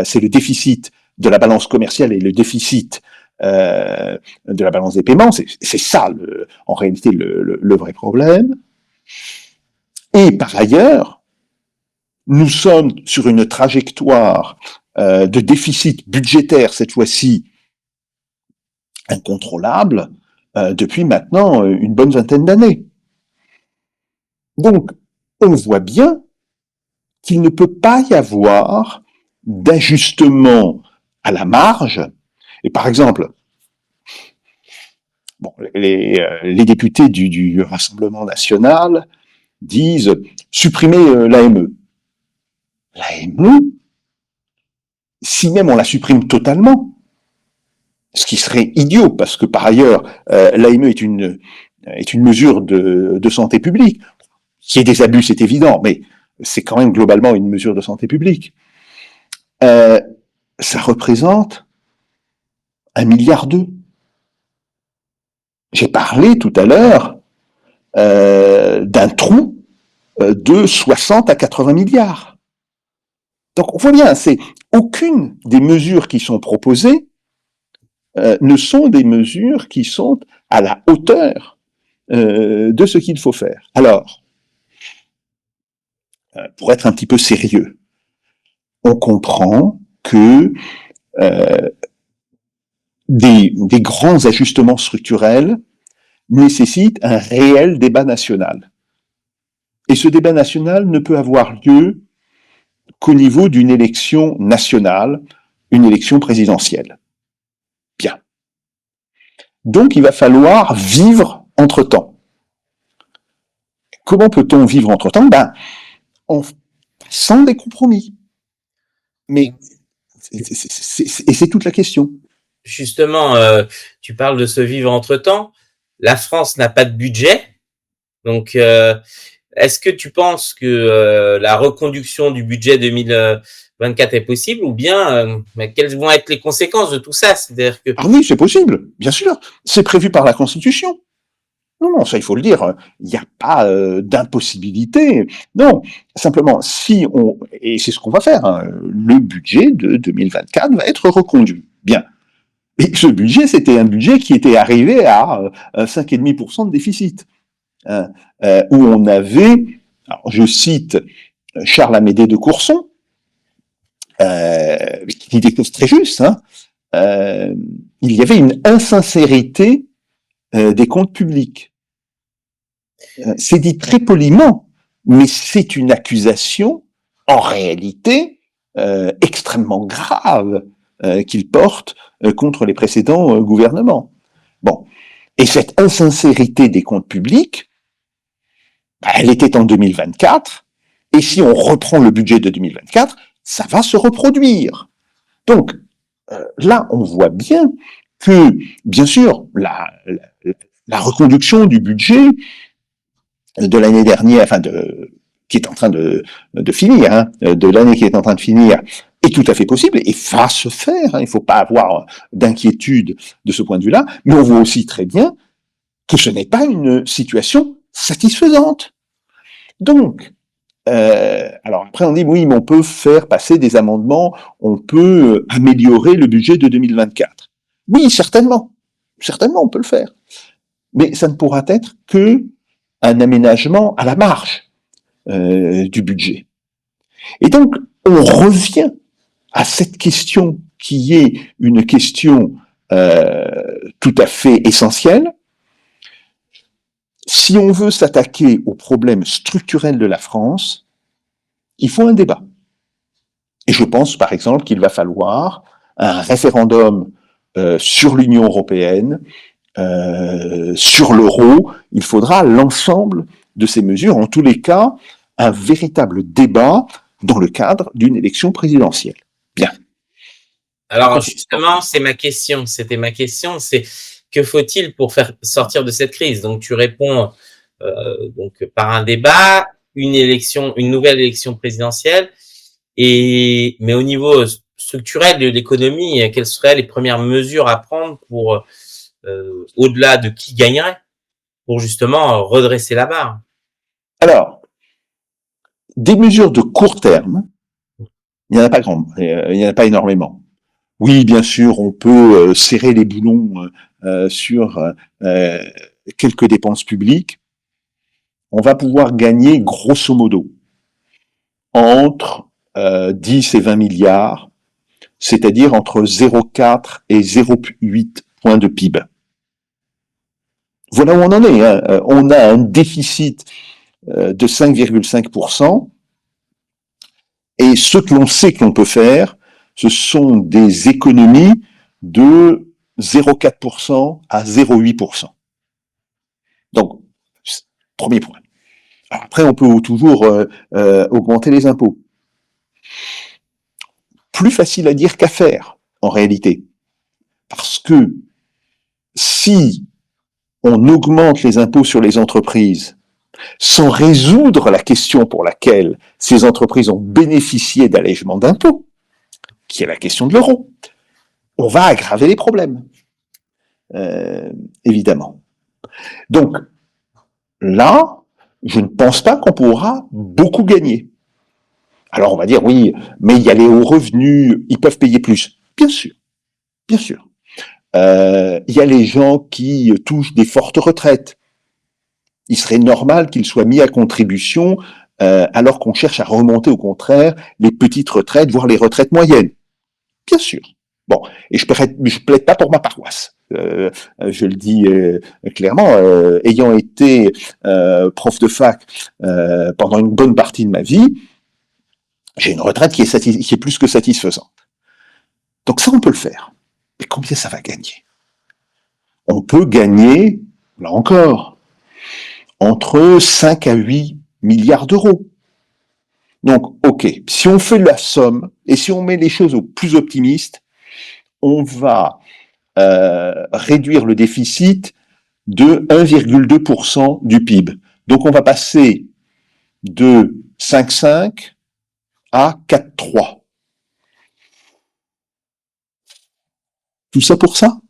c'est le déficit de la balance commerciale et le déficit de la balance des paiements, c'est ça en réalité le vrai problème. Et par ailleurs, nous sommes sur une trajectoire de déficit budgétaire, cette fois-ci incontrôlable, depuis maintenant une bonne vingtaine d'années. Donc, on voit bien qu'il ne peut pas y avoir d'ajustement à la marge. Et par exemple, Bon, les députés du Rassemblement national disent supprimer l'AME. L'AME, si même on la supprime totalement, ce qui serait idiot, parce que par ailleurs, l'AME est une mesure de santé publique. Qu'il y ait des abus, c'est évident, mais c'est quand même globalement une mesure de santé publique. Ça représente 1,2 milliard. J'ai parlé tout à l'heure d'un trou de 60 à 80 milliards. Donc on voit bien, c'est aucune des mesures qui sont proposées ne sont des mesures qui sont à la hauteur de ce qu'il faut faire. Alors, pour être un petit peu sérieux, on comprend que des grands ajustements structurels nécessitent un réel débat national. Et ce débat national ne peut avoir lieu qu'au niveau d'une élection nationale, une élection présidentielle. Bien. Donc il va falloir vivre entre-temps. Comment peut-on vivre entre-temps? En faisant des compromis. Mais c'est toute la question. Justement, tu parles de se vivre entre-temps. La France n'a pas de budget. Donc, est-ce que tu penses que la reconduction du budget 2024 est possible, ou bien quelles vont être les conséquences de tout ça? C'est-à-dire que... Ah oui, c'est possible, bien sûr. C'est prévu par la Constitution. Non, ça il faut le dire, il n'y a pas d'impossibilité. Non, simplement, et c'est ce qu'on va faire, hein, le budget de 2024 va être reconduit. Bien. Et ce budget, c'était un budget qui était arrivé à 5,5% de déficit, hein, où on avait, alors je cite Charles Amédée de Courson, qui dit que c'est très juste, hein, il y avait une insincérité des comptes publics. C'est dit très poliment, mais c'est une accusation, en réalité, extrêmement grave qu'il porte contre les précédents gouvernements. Bon. Et cette insincérité des comptes publics, elle était en 2024, et si on reprend le budget de 2024, ça va se reproduire. Donc, là, on voit bien que, bien sûr, la reconduction du budget de l'année dernière, qui est en train de finir, hein, de l'année qui est en train de finir, est tout à fait possible et va se faire. Hein, il ne faut pas avoir d'inquiétude de ce point de vue-là, mais on voit aussi très bien que ce n'est pas une situation satisfaisante. Donc, alors après on dit oui, mais on peut faire passer des amendements, on peut améliorer le budget de 2024. Oui, certainement, on peut le faire, mais ça ne pourra être que un aménagement à la marge du budget. Et donc, on revient à cette question qui est une question tout à fait essentielle. Si on veut s'attaquer aux problèmes structurels de la France, il faut un débat. Et je pense, par exemple, qu'il va falloir un référendum sur l'Union européenne, sur l'euro. Il faudra l'ensemble de ces mesures, en tous les cas, un véritable débat dans le cadre d'une élection présidentielle. Bien. Alors justement, c'était ma question, c'est que faut-il pour faire sortir de cette crise? Donc tu réponds donc par un débat, une nouvelle élection présidentielle, mais au niveau structurel de l'économie, quelles seraient les premières mesures à prendre pour au-delà de qui gagnerait, pour justement redresser la barre? Alors, des mesures de court terme, il n'y en a pas énormément. Oui, bien sûr, on peut serrer les boulons sur quelques dépenses publiques. On va pouvoir gagner grosso modo entre 10 et 20 milliards, c'est-à-dire entre 0,4 et 0,8 points de PIB. Voilà où on en est. Hein. On a un déficit de 5,5%, et ce que l'on sait que l'on peut faire, ce sont des économies de 0,4% à 0,8%. Donc, premier point. Alors après, on peut toujours augmenter les impôts. Plus facile à dire qu'à faire, en réalité. Parce que si on augmente les impôts sur les entreprises sans résoudre la question pour laquelle ces entreprises ont bénéficié d'allègements d'impôts, qui est la question de l'euro, on va aggraver les problèmes, évidemment. Donc, là, je ne pense pas qu'on pourra beaucoup gagner. Alors, on va dire, oui, mais il y a les hauts revenus, ils peuvent payer plus. Bien sûr, bien sûr. Il y a les gens qui touchent des fortes retraites. Il serait normal qu'ils soient mis à contribution alors qu'on cherche à remonter au contraire les petites retraites, voire les retraites moyennes. Bien sûr. Bon, et je plaide pas pour ma paroisse. Je le dis clairement, ayant été prof de fac pendant une bonne partie de ma vie, j'ai une retraite qui est plus que satisfaisante. Donc ça, on peut le faire. Mais combien ça va gagner? On peut gagner, là encore, entre 5 à 8 milliards d'euros. Donc, ok, si on fait la somme, et si on met les choses au plus optimiste, on va réduire le déficit de 1,2% du PIB. Donc, on va passer de 5,5 à 4,3. Tout ça pour ça?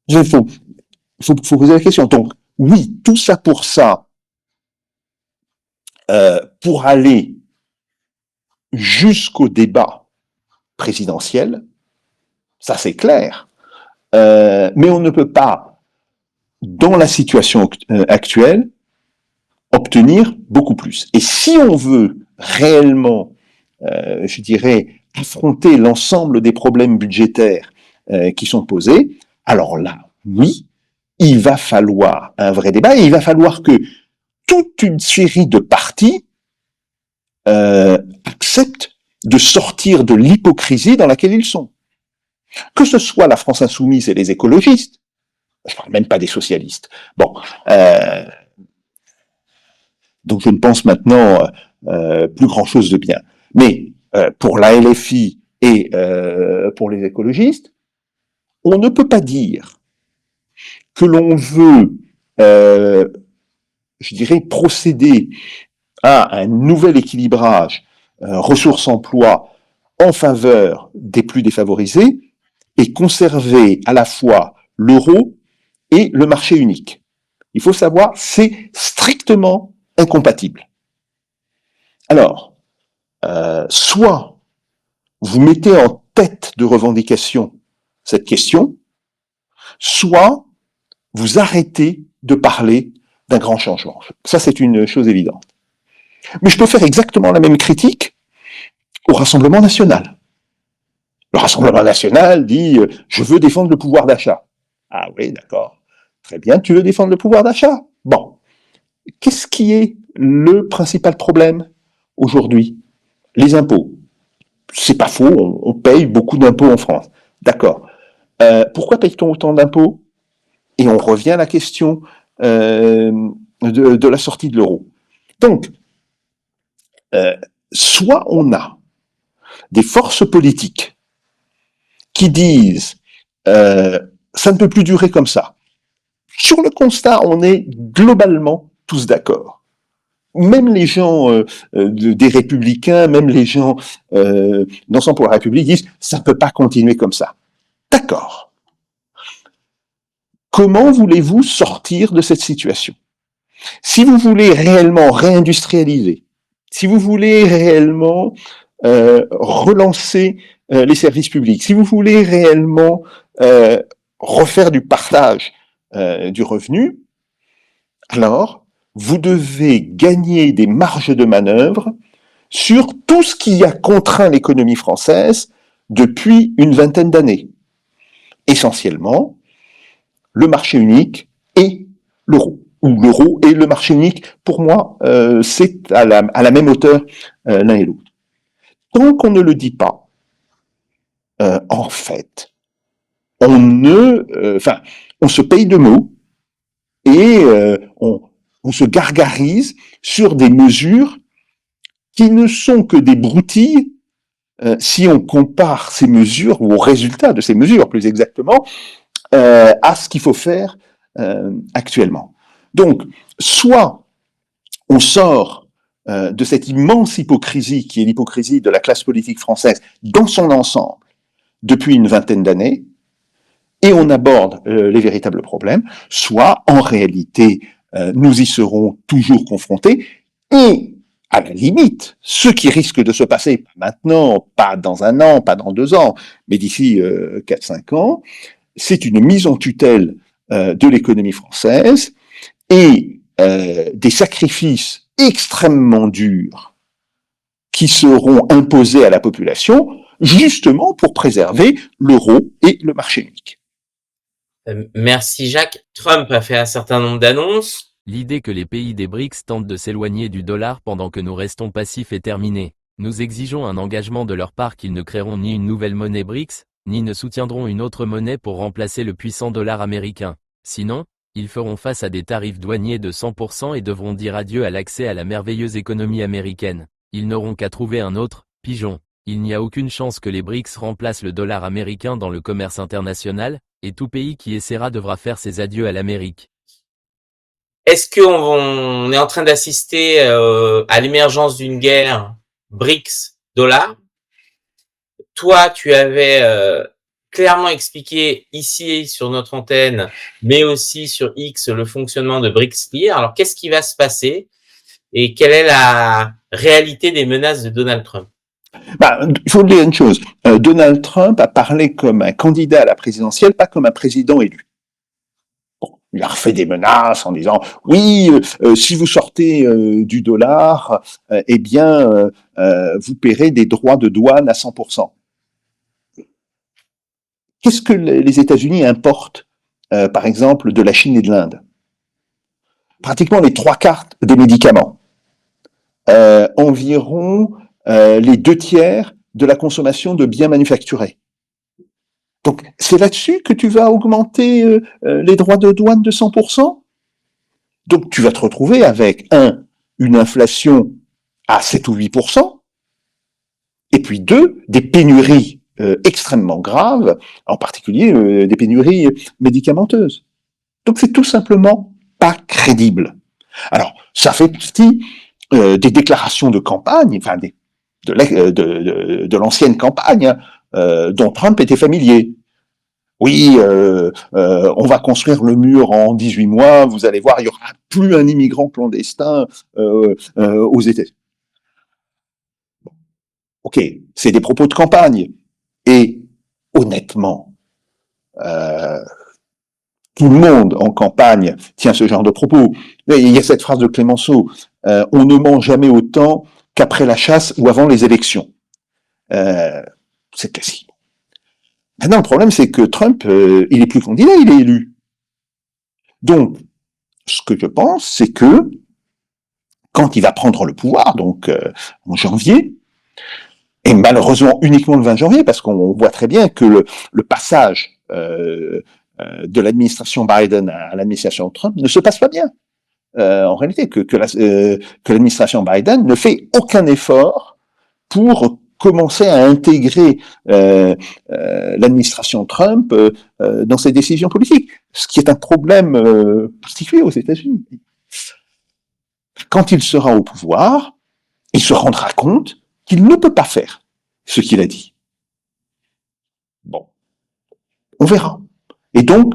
Il faut poser la question. Donc, oui, tout ça pour ça, pour aller jusqu'au débat présidentiel, ça c'est clair. Mais on ne peut pas, dans la situation actuelle, obtenir beaucoup plus. Et si on veut réellement, je dirais, affronter l'ensemble des problèmes budgétaires qui sont posés, alors là, oui, il va falloir un vrai débat et il va falloir que toute une série de partis acceptent de sortir de l'hypocrisie dans laquelle ils sont. Que ce soit la France insoumise et les écologistes, je ne parle même pas des socialistes. Bon, donc je ne pense maintenant plus grand-chose de bien. Mais pour la LFI et pour les écologistes, on ne peut pas dire que l'on veut, je dirais, procéder à un nouvel équilibrage ressources-emploi en faveur des plus défavorisés et conserver à la fois l'euro et le marché unique. Il faut savoir, c'est strictement incompatible. Alors, soit vous mettez en tête de revendication cette question, soit vous arrêtez de parler d'un grand changement. Ça, c'est une chose évidente. Mais je peux faire exactement la même critique au Rassemblement national. Le Rassemblement national dit « je veux défendre le pouvoir d'achat ». Ah oui, d'accord. Très bien, tu veux défendre le pouvoir d'achat. Bon. Qu'est-ce qui est le principal problème aujourd'hui? Les impôts. C'est pas faux, on paye beaucoup d'impôts en France. D'accord. Pourquoi paye-t-on autant d'impôts? Et on revient à la question de la sortie de l'euro. Donc, soit on a des forces politiques qui disent ça ne peut plus durer comme ça. Sur le constat, on est globalement tous d'accord. Même les gens des Républicains, même les gens d'Ensemble pour la République disent ça ne peut pas continuer comme ça. D'accord. Comment voulez-vous sortir de cette situation? Si vous voulez réellement réindustrialiser, si vous voulez réellement relancer les services publics, si vous voulez réellement refaire du partage du revenu, alors vous devez gagner des marges de manœuvre sur tout ce qui a contraint l'économie française depuis une vingtaine d'années. Essentiellement, le marché unique et l'euro. Ou l'euro et le marché unique, pour moi, c'est à la même hauteur l'un et l'autre. Tant qu'on ne le dit pas, en fait, on se paye de mots et on se gargarise sur des mesures qui ne sont que des broutilles si on compare ces mesures, ou aux résultats de ces mesures plus exactement, à ce qu'il faut faire actuellement. Donc, soit on sort de cette immense hypocrisie qui est l'hypocrisie de la classe politique française dans son ensemble depuis une vingtaine d'années, et on aborde les véritables problèmes, soit en réalité nous y serons toujours confrontés, et à la limite, ce qui risque de se passer, pas maintenant, pas dans 1 an, pas dans 2 ans, mais d'ici 4-5 ans, c'est une mise en tutelle de l'économie française et des sacrifices extrêmement durs qui seront imposés à la population, justement pour préserver l'euro et le marché unique. Merci Jacques. Trump a fait un certain nombre d'annonces. L'idée que les pays des BRICS tentent de s'éloigner du dollar pendant que nous restons passifs est terminée. Nous exigeons un engagement de leur part qu'ils ne créeront ni une nouvelle monnaie BRICS, ni ne soutiendront une autre monnaie pour remplacer le puissant dollar américain. Sinon, ils feront face à des tarifs douaniers de 100% et devront dire adieu à l'accès à la merveilleuse économie américaine. Ils n'auront qu'à trouver un autre pigeon. Il n'y a aucune chance que les BRICS remplacent le dollar américain dans le commerce international, et tout pays qui essaiera devra faire ses adieux à l'Amérique. Est-ce qu'on est en train d'assister à l'émergence d'une guerre BRICS-dollar? Toi, tu avais clairement expliqué ici sur notre antenne, mais aussi sur X, le fonctionnement de BRICS-Clear. Alors, qu'est-ce qui va se passer et quelle est la réalité des menaces de Donald Trump? Il faut dire une chose. Donald Trump a parlé comme un candidat à la présidentielle, pas comme un président élu. Bon, il a refait des menaces en disant oui, si vous sortez du dollar, eh bien, vous paierez des droits de douane à 100%. Qu'est-ce que les États-Unis importent, par exemple, de la Chine et de l'Inde? Pratiquement les 3/4 des médicaments. Environ les 2/3 de la consommation de biens manufacturés. Donc, c'est là-dessus que tu vas augmenter les droits de douane de 100%. Donc, tu vas te retrouver avec, une inflation à 7 ou 8%, et puis 2, des pénuries extrêmement graves, en particulier des pénuries médicamenteuses. Donc, c'est tout simplement pas crédible. Alors, ça fait partie des déclarations de campagne, enfin de l'ancienne campagne, dont Trump était familier. Oui, on va construire le mur en 18 mois, vous allez voir, il n'y aura plus un immigrant clandestin aux États-Unis. Ok, c'est des propos de campagne. Et honnêtement, tout le monde en campagne tient ce genre de propos. Il y a cette phrase de Clémenceau, on ne ment jamais autant qu'après la chasse ou avant les élections. C'est classique. Maintenant, le problème, c'est que Trump, il est plus candidat, il est élu. Donc, ce que je pense, c'est que quand il va prendre le pouvoir, donc en janvier, et malheureusement uniquement le 20 janvier, parce qu'on voit très bien que le passage de l'administration Biden à l'administration Trump ne se passe pas bien. En réalité, que l'administration Biden ne fait aucun effort pour commencer à intégrer l'administration Trump dans ses décisions politiques, ce qui est un problème particulier aux États-Unis. Quand il sera au pouvoir, il se rendra compte qu'il ne peut pas faire ce qu'il a dit. Bon, on verra. Et donc,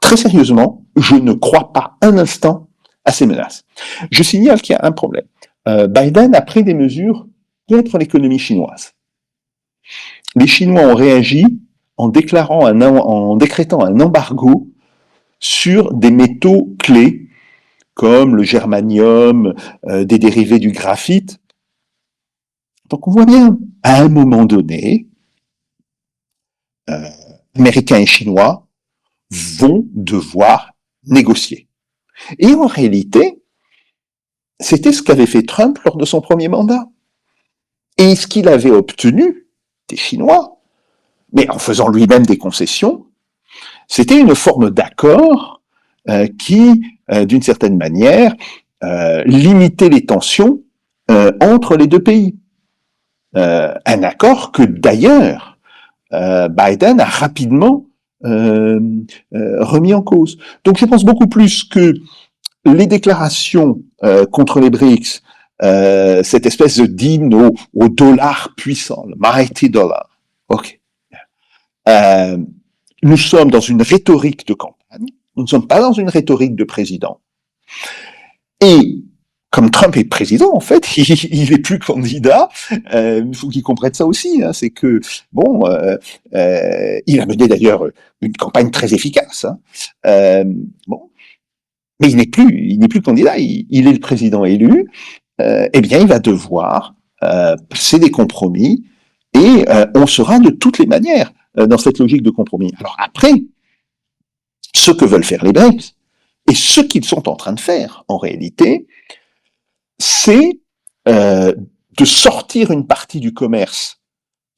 très sérieusement, je ne crois pas un instant à ces menaces. Je signale qu'il y a un problème. Biden a pris des mesures contre l'économie chinoise. Les Chinois ont réagi en décrétant un embargo sur des métaux clés comme le germanium, des dérivés du graphite. Donc on voit bien, à un moment donné, Américains et Chinois vont devoir négocier. Et en réalité, c'était ce qu'avait fait Trump lors de son premier mandat. Et ce qu'il avait obtenu des Chinois, mais en faisant lui-même des concessions, C'était une forme d'accord qui, d'une certaine manière, limitait les tensions entre les deux pays. Un accord que d'ailleurs Biden a rapidement remis en cause. Donc je pense beaucoup plus que les déclarations contre les BRICS, cette espèce de d'hymne au dollar puissant, le mighty dollar. Ok. Nous sommes dans une rhétorique de campagne, nous ne sommes pas dans une rhétorique de président. Et comme Trump est président, en fait, il est plus candidat. Il faut qu'il comprenne ça aussi. Hein, c'est que bon, il a mené d'ailleurs une campagne très efficace. Hein, bon, mais il n'est plus candidat. Il est le président élu. Eh bien, il va devoir passer des compromis et on sera de toutes les manières dans cette logique de compromis. Alors après, ce que veulent faire les BRICS et ce qu'ils sont en train de faire en réalité, c'est de sortir une partie du commerce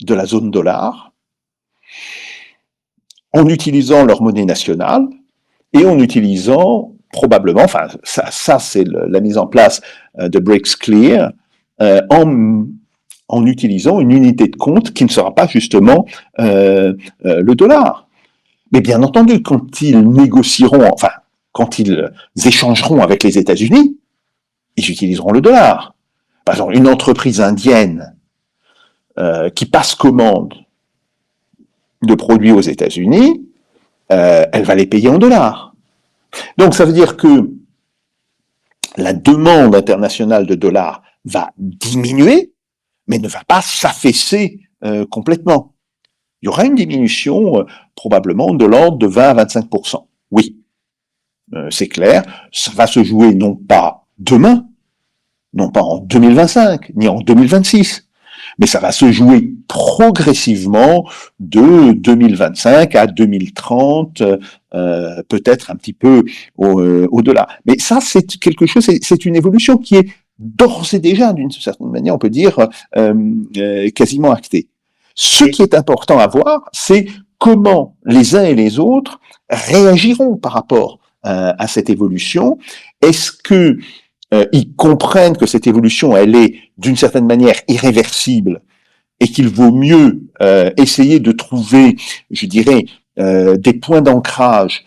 de la zone dollar en utilisant leur monnaie nationale et en utilisant probablement, enfin ça c'est la mise en place de BRICS Clear, en utilisant une unité de compte qui ne sera pas justement le dollar. Mais bien entendu, quand ils négocieront, enfin quand ils échangeront avec les États-Unis, ils utiliseront le dollar. Par exemple, une entreprise indienne qui passe commande de produits aux États-Unis, elle va les payer en dollars. Donc ça veut dire que la demande internationale de dollars va diminuer, mais ne va pas s'affaisser complètement. Il y aura une diminution probablement de l'ordre de 20 à 25%. Oui, c'est clair, ça va se jouer non pas demain, non pas en 2025, ni en 2026, mais ça va se jouer progressivement de 2025 à 2030, peut-être un petit peu au-delà. Mais ça, c'est quelque chose, c'est une évolution qui est d'ores et déjà, d'une certaine manière, on peut dire, quasiment actée. Ce qui est important à voir, c'est comment les uns et les autres réagiront par rapport à cette évolution. Est-ce que ils comprennent que cette évolution, elle est d'une certaine manière irréversible et qu'il vaut mieux essayer de trouver, je dirais, des points d'ancrage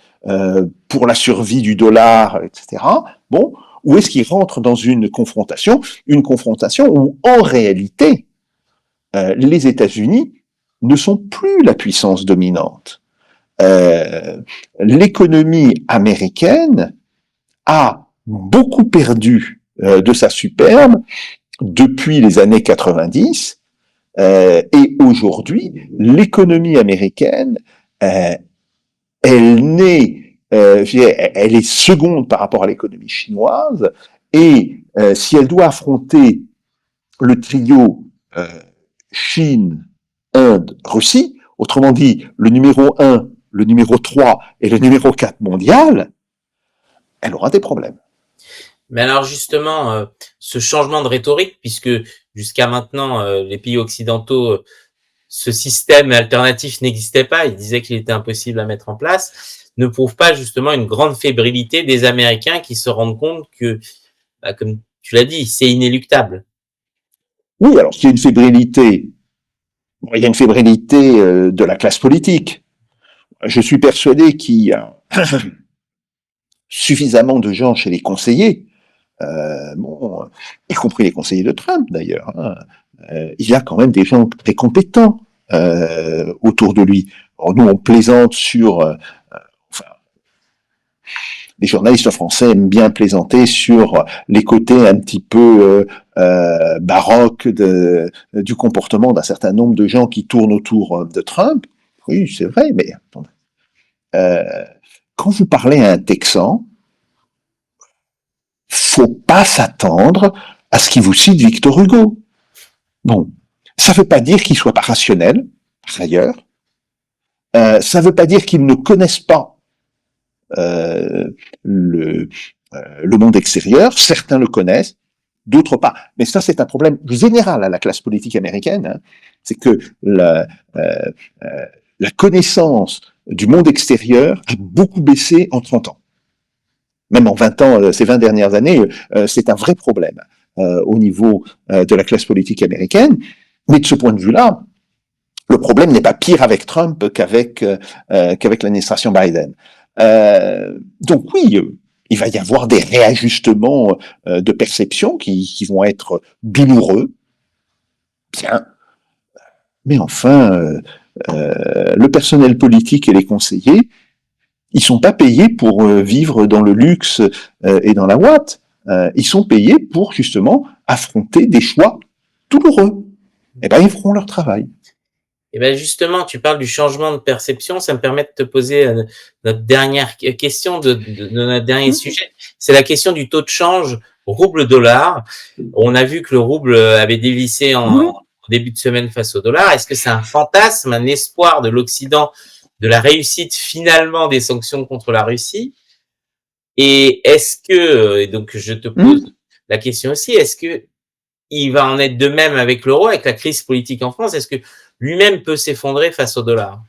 pour la survie du dollar, etc. Bon, ou est-ce qu'ils rentrent dans une confrontation où en réalité les États-Unis ne sont plus la puissance dominante. L'économie américaine a beaucoup perdu de sa superbe depuis les années 90 et aujourd'hui l'économie américaine elle est seconde par rapport à l'économie chinoise et si elle doit affronter le trio Chine, Inde, Russie, autrement dit le numéro 1, le numéro 3 et le numéro 4 mondial, elle aura des problèmes. Mais alors justement, ce changement de rhétorique, puisque jusqu'à maintenant, les pays occidentaux, ce système alternatif n'existait pas, ils disaient qu'il était impossible à mettre en place, ne prouve pas justement une grande fébrilité des Américains qui se rendent compte que, comme tu l'as dit, c'est inéluctable. Oui, alors il y a une fébrilité. Il y a une fébrilité de la classe politique. Je suis persuadé qu'il y a suffisamment de gens chez les conseillers, y compris les conseillers de Trump d'ailleurs. Hein. Il y a quand même des gens très compétents autour de lui. Alors, nous, on plaisante sur... les journalistes français aiment bien plaisanter sur les côtés un petit peu baroques du comportement d'un certain nombre de gens qui tournent autour de Trump. Oui, c'est vrai, mais quand vous parlez à un Texan, faut pas s'attendre à ce qu'il vous cite Victor Hugo. Bon, ça veut pas dire qu'il soit pas rationnel, par ailleurs. Ça veut pas dire qu'ils ne connaissent pas le monde extérieur. Certains le connaissent, d'autres pas. Mais ça, c'est un problème général à la classe politique américaine. Hein. C'est que la connaissance du monde extérieur a beaucoup baissé en 30 ans. Même en 20 ans, ces 20 dernières années, c'est un vrai problème au niveau de la classe politique américaine. Mais de ce point de vue-là, le problème n'est pas pire avec Trump qu'avec l'administration Biden. Donc oui, il va y avoir des réajustements de perception qui vont être douloureux. Bien. Mais enfin, le personnel politique et les conseillers, ils sont pas payés pour vivre dans le luxe et dans la ouate. Ils sont payés pour justement affronter des choix douloureux. Eh ben, ils feront leur travail. Et ben justement, tu parles du changement de perception, ça me permet de te poser notre dernière question de notre dernier sujet. C'est la question du taux de change rouble-dollar. On a vu que le rouble avait dévissé en début de semaine face au dollar. Est-ce que c'est un fantasme, un espoir de l'Occident de la réussite finalement des sanctions contre la Russie? Et est-ce que, et donc je te pose la question aussi, est-ce que il va en être de même avec l'euro, avec la crise politique en France? Est-ce que lui-même peut s'effondrer face au dollar?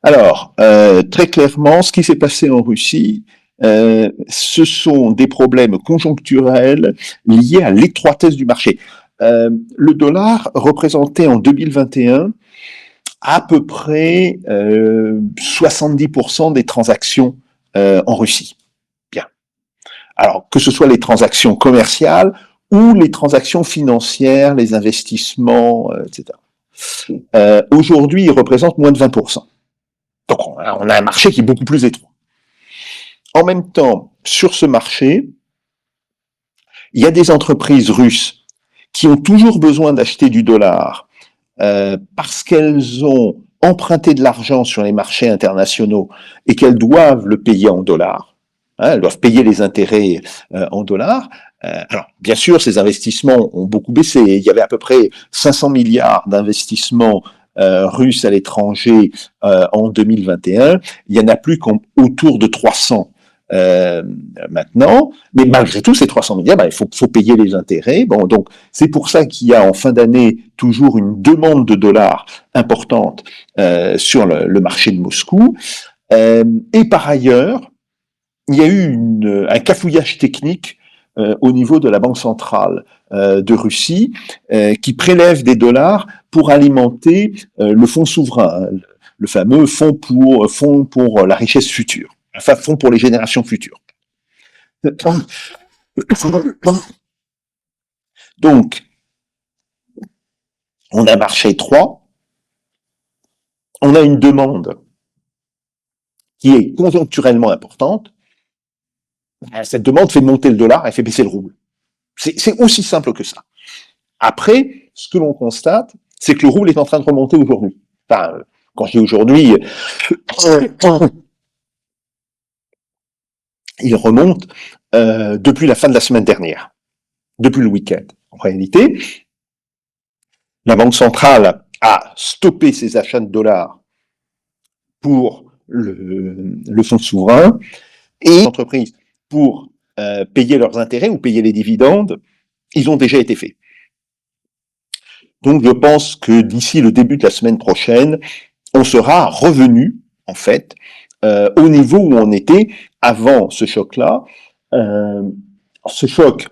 Alors, très clairement, ce qui s'est passé en Russie, ce sont des problèmes conjoncturels liés à l'étroitesse du marché. Le dollar représentait en 2021 à peu près 70% des transactions en Russie. Bien. Alors, que ce soit les transactions commerciales ou les transactions financières, les investissements, etc. Aujourd'hui, il représente moins de 20%. Donc, on a un marché qui est beaucoup plus étroit. En même temps, sur ce marché, il y a des entreprises russes qui ont toujours besoin d'acheter du dollar parce qu'elles ont emprunté de l'argent sur les marchés internationaux et qu'elles doivent le payer en dollars. Elles doivent payer les intérêts en dollars. Alors, bien sûr, ces investissements ont beaucoup baissé. Il y avait à peu près 500 milliards d'investissements russes à l'étranger en 2021. Il y en a plus qu'autour de 300 maintenant. Mais malgré tout, ces 300 milliards, il faut payer les intérêts. Bon, donc c'est pour ça qu'il y a en fin d'année toujours une demande de dollars importante sur le marché de Moscou. Et par ailleurs, il y a eu un cafouillage technique au niveau de la Banque centrale de Russie qui prélève des dollars pour alimenter le fonds souverain, le fameux fonds pour la richesse future, enfin fonds pour les générations futures. Donc, on a un marché étroit, on a une demande qui est conjoncturellement importante. Cette demande fait monter le dollar et fait baisser le rouble. C'est aussi simple que ça. Après, ce que l'on constate, c'est que le rouble est en train de remonter aujourd'hui. Enfin, quand je dis aujourd'hui, il remonte depuis la fin de la semaine dernière, depuis le week-end. En réalité, la Banque centrale a stoppé ses achats de dollars pour le fonds souverain et les entreprises pour payer leurs intérêts ou payer les dividendes, ils ont déjà été faits. Donc je pense que d'ici le début de la semaine prochaine, on sera revenu, en fait, au niveau où on était avant ce choc-là. Ce choc,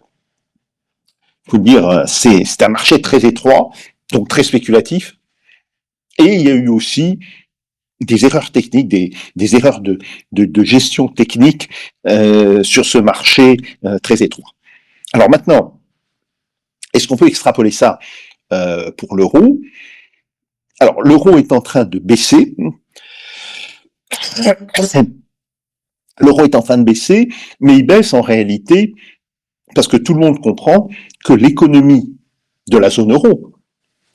il faut dire, c'est un marché très étroit, donc très spéculatif, et il y a eu aussi des erreurs techniques, des erreurs de gestion technique sur ce marché très étroit. Alors maintenant, est-ce qu'on peut extrapoler ça pour l'euro? Alors l'euro est en train de baisser. L'euro est en train de baisser, mais il baisse en réalité parce que tout le monde comprend que l'économie de la zone euro,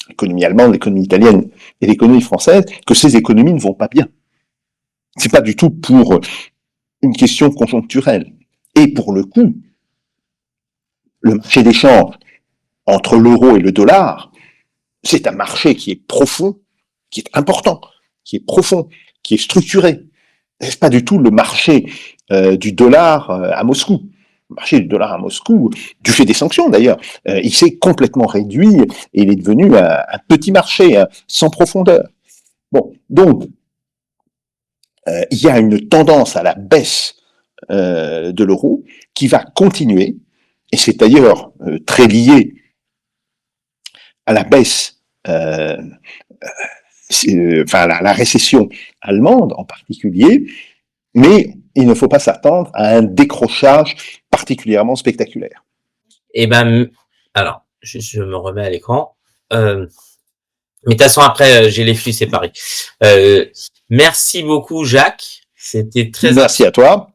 l'économie allemande, l'économie italienne et l'économie française, que ces économies ne vont pas bien. C'est pas du tout pour une question conjoncturelle. Et pour le coup, le marché d'échange entre l'euro et le dollar, c'est un marché qui est profond, qui est important, qui est profond, qui est structuré. C'est pas du tout le marché du dollar à Moscou. Le marché du dollar à Moscou, du fait des sanctions d'ailleurs, il s'est complètement réduit et il est devenu un petit marché sans profondeur. Bon, donc, il y a une tendance à la baisse de l'euro qui va continuer, et c'est d'ailleurs très lié à la baisse, la récession allemande en particulier, mais il ne faut pas s'attendre à un décrochage particulièrement spectaculaire. Eh ben, alors, je me remets à l'écran. Mais de toute façon, après, j'ai les flux séparés. Merci beaucoup, Jacques. C'était très Merci à toi.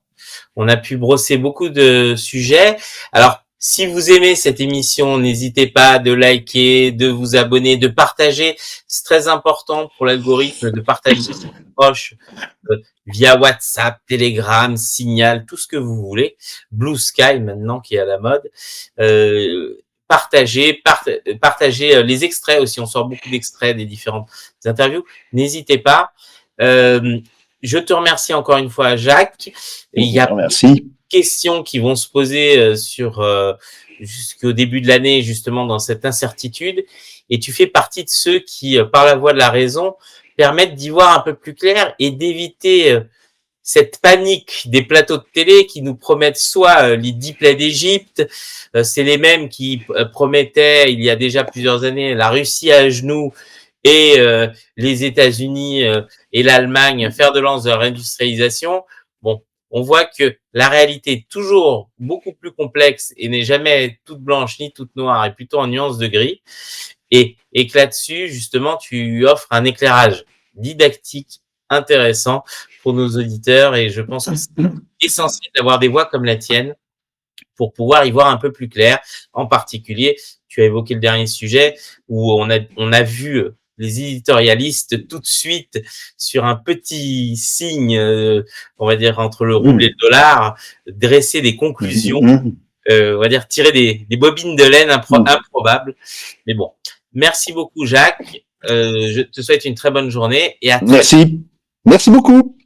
On a pu brosser beaucoup de sujets. Alors, si vous aimez cette émission, n'hésitez pas de liker, de vous abonner, de partager. C'est très important pour l'algorithme de partager ses proches via WhatsApp, Telegram, Signal, tout ce que vous voulez. Blue Sky maintenant qui est à la mode. Partagez les extraits aussi. On sort beaucoup d'extraits des différentes interviews. N'hésitez pas. Je te remercie encore une fois, Jacques. Et il y a Merci. questions qui vont se poser jusqu'au début de l'année, justement, dans cette incertitude. Et tu fais partie de ceux qui, par la voie de la raison, permettent d'y voir un peu plus clair et d'éviter cette panique des plateaux de télé qui nous promettent soit les 10 plaies d'Égypte, c'est les mêmes qui promettaient, il y a déjà plusieurs années, la Russie à genoux et les États-Unis et l'Allemagne fer de lance de leur industrialisation. Bon, on voit que la réalité est toujours beaucoup plus complexe et n'est jamais toute blanche ni toute noire, et plutôt en nuances de gris. Et que là-dessus, justement, tu offres un éclairage didactique intéressant pour nos auditeurs, et je pense que c'est essentiel d'avoir des voix comme la tienne pour pouvoir y voir un peu plus clair. En particulier, tu as évoqué le dernier sujet où on a vu les éditorialistes tout de suite sur un petit signe, on va dire entre le rouble et le dollar, dresser des conclusions, on va dire tirer des bobines de laine improbables. Mais bon, merci beaucoup, Jacques. Je te souhaite une très bonne journée et à très Merci. Merci beaucoup.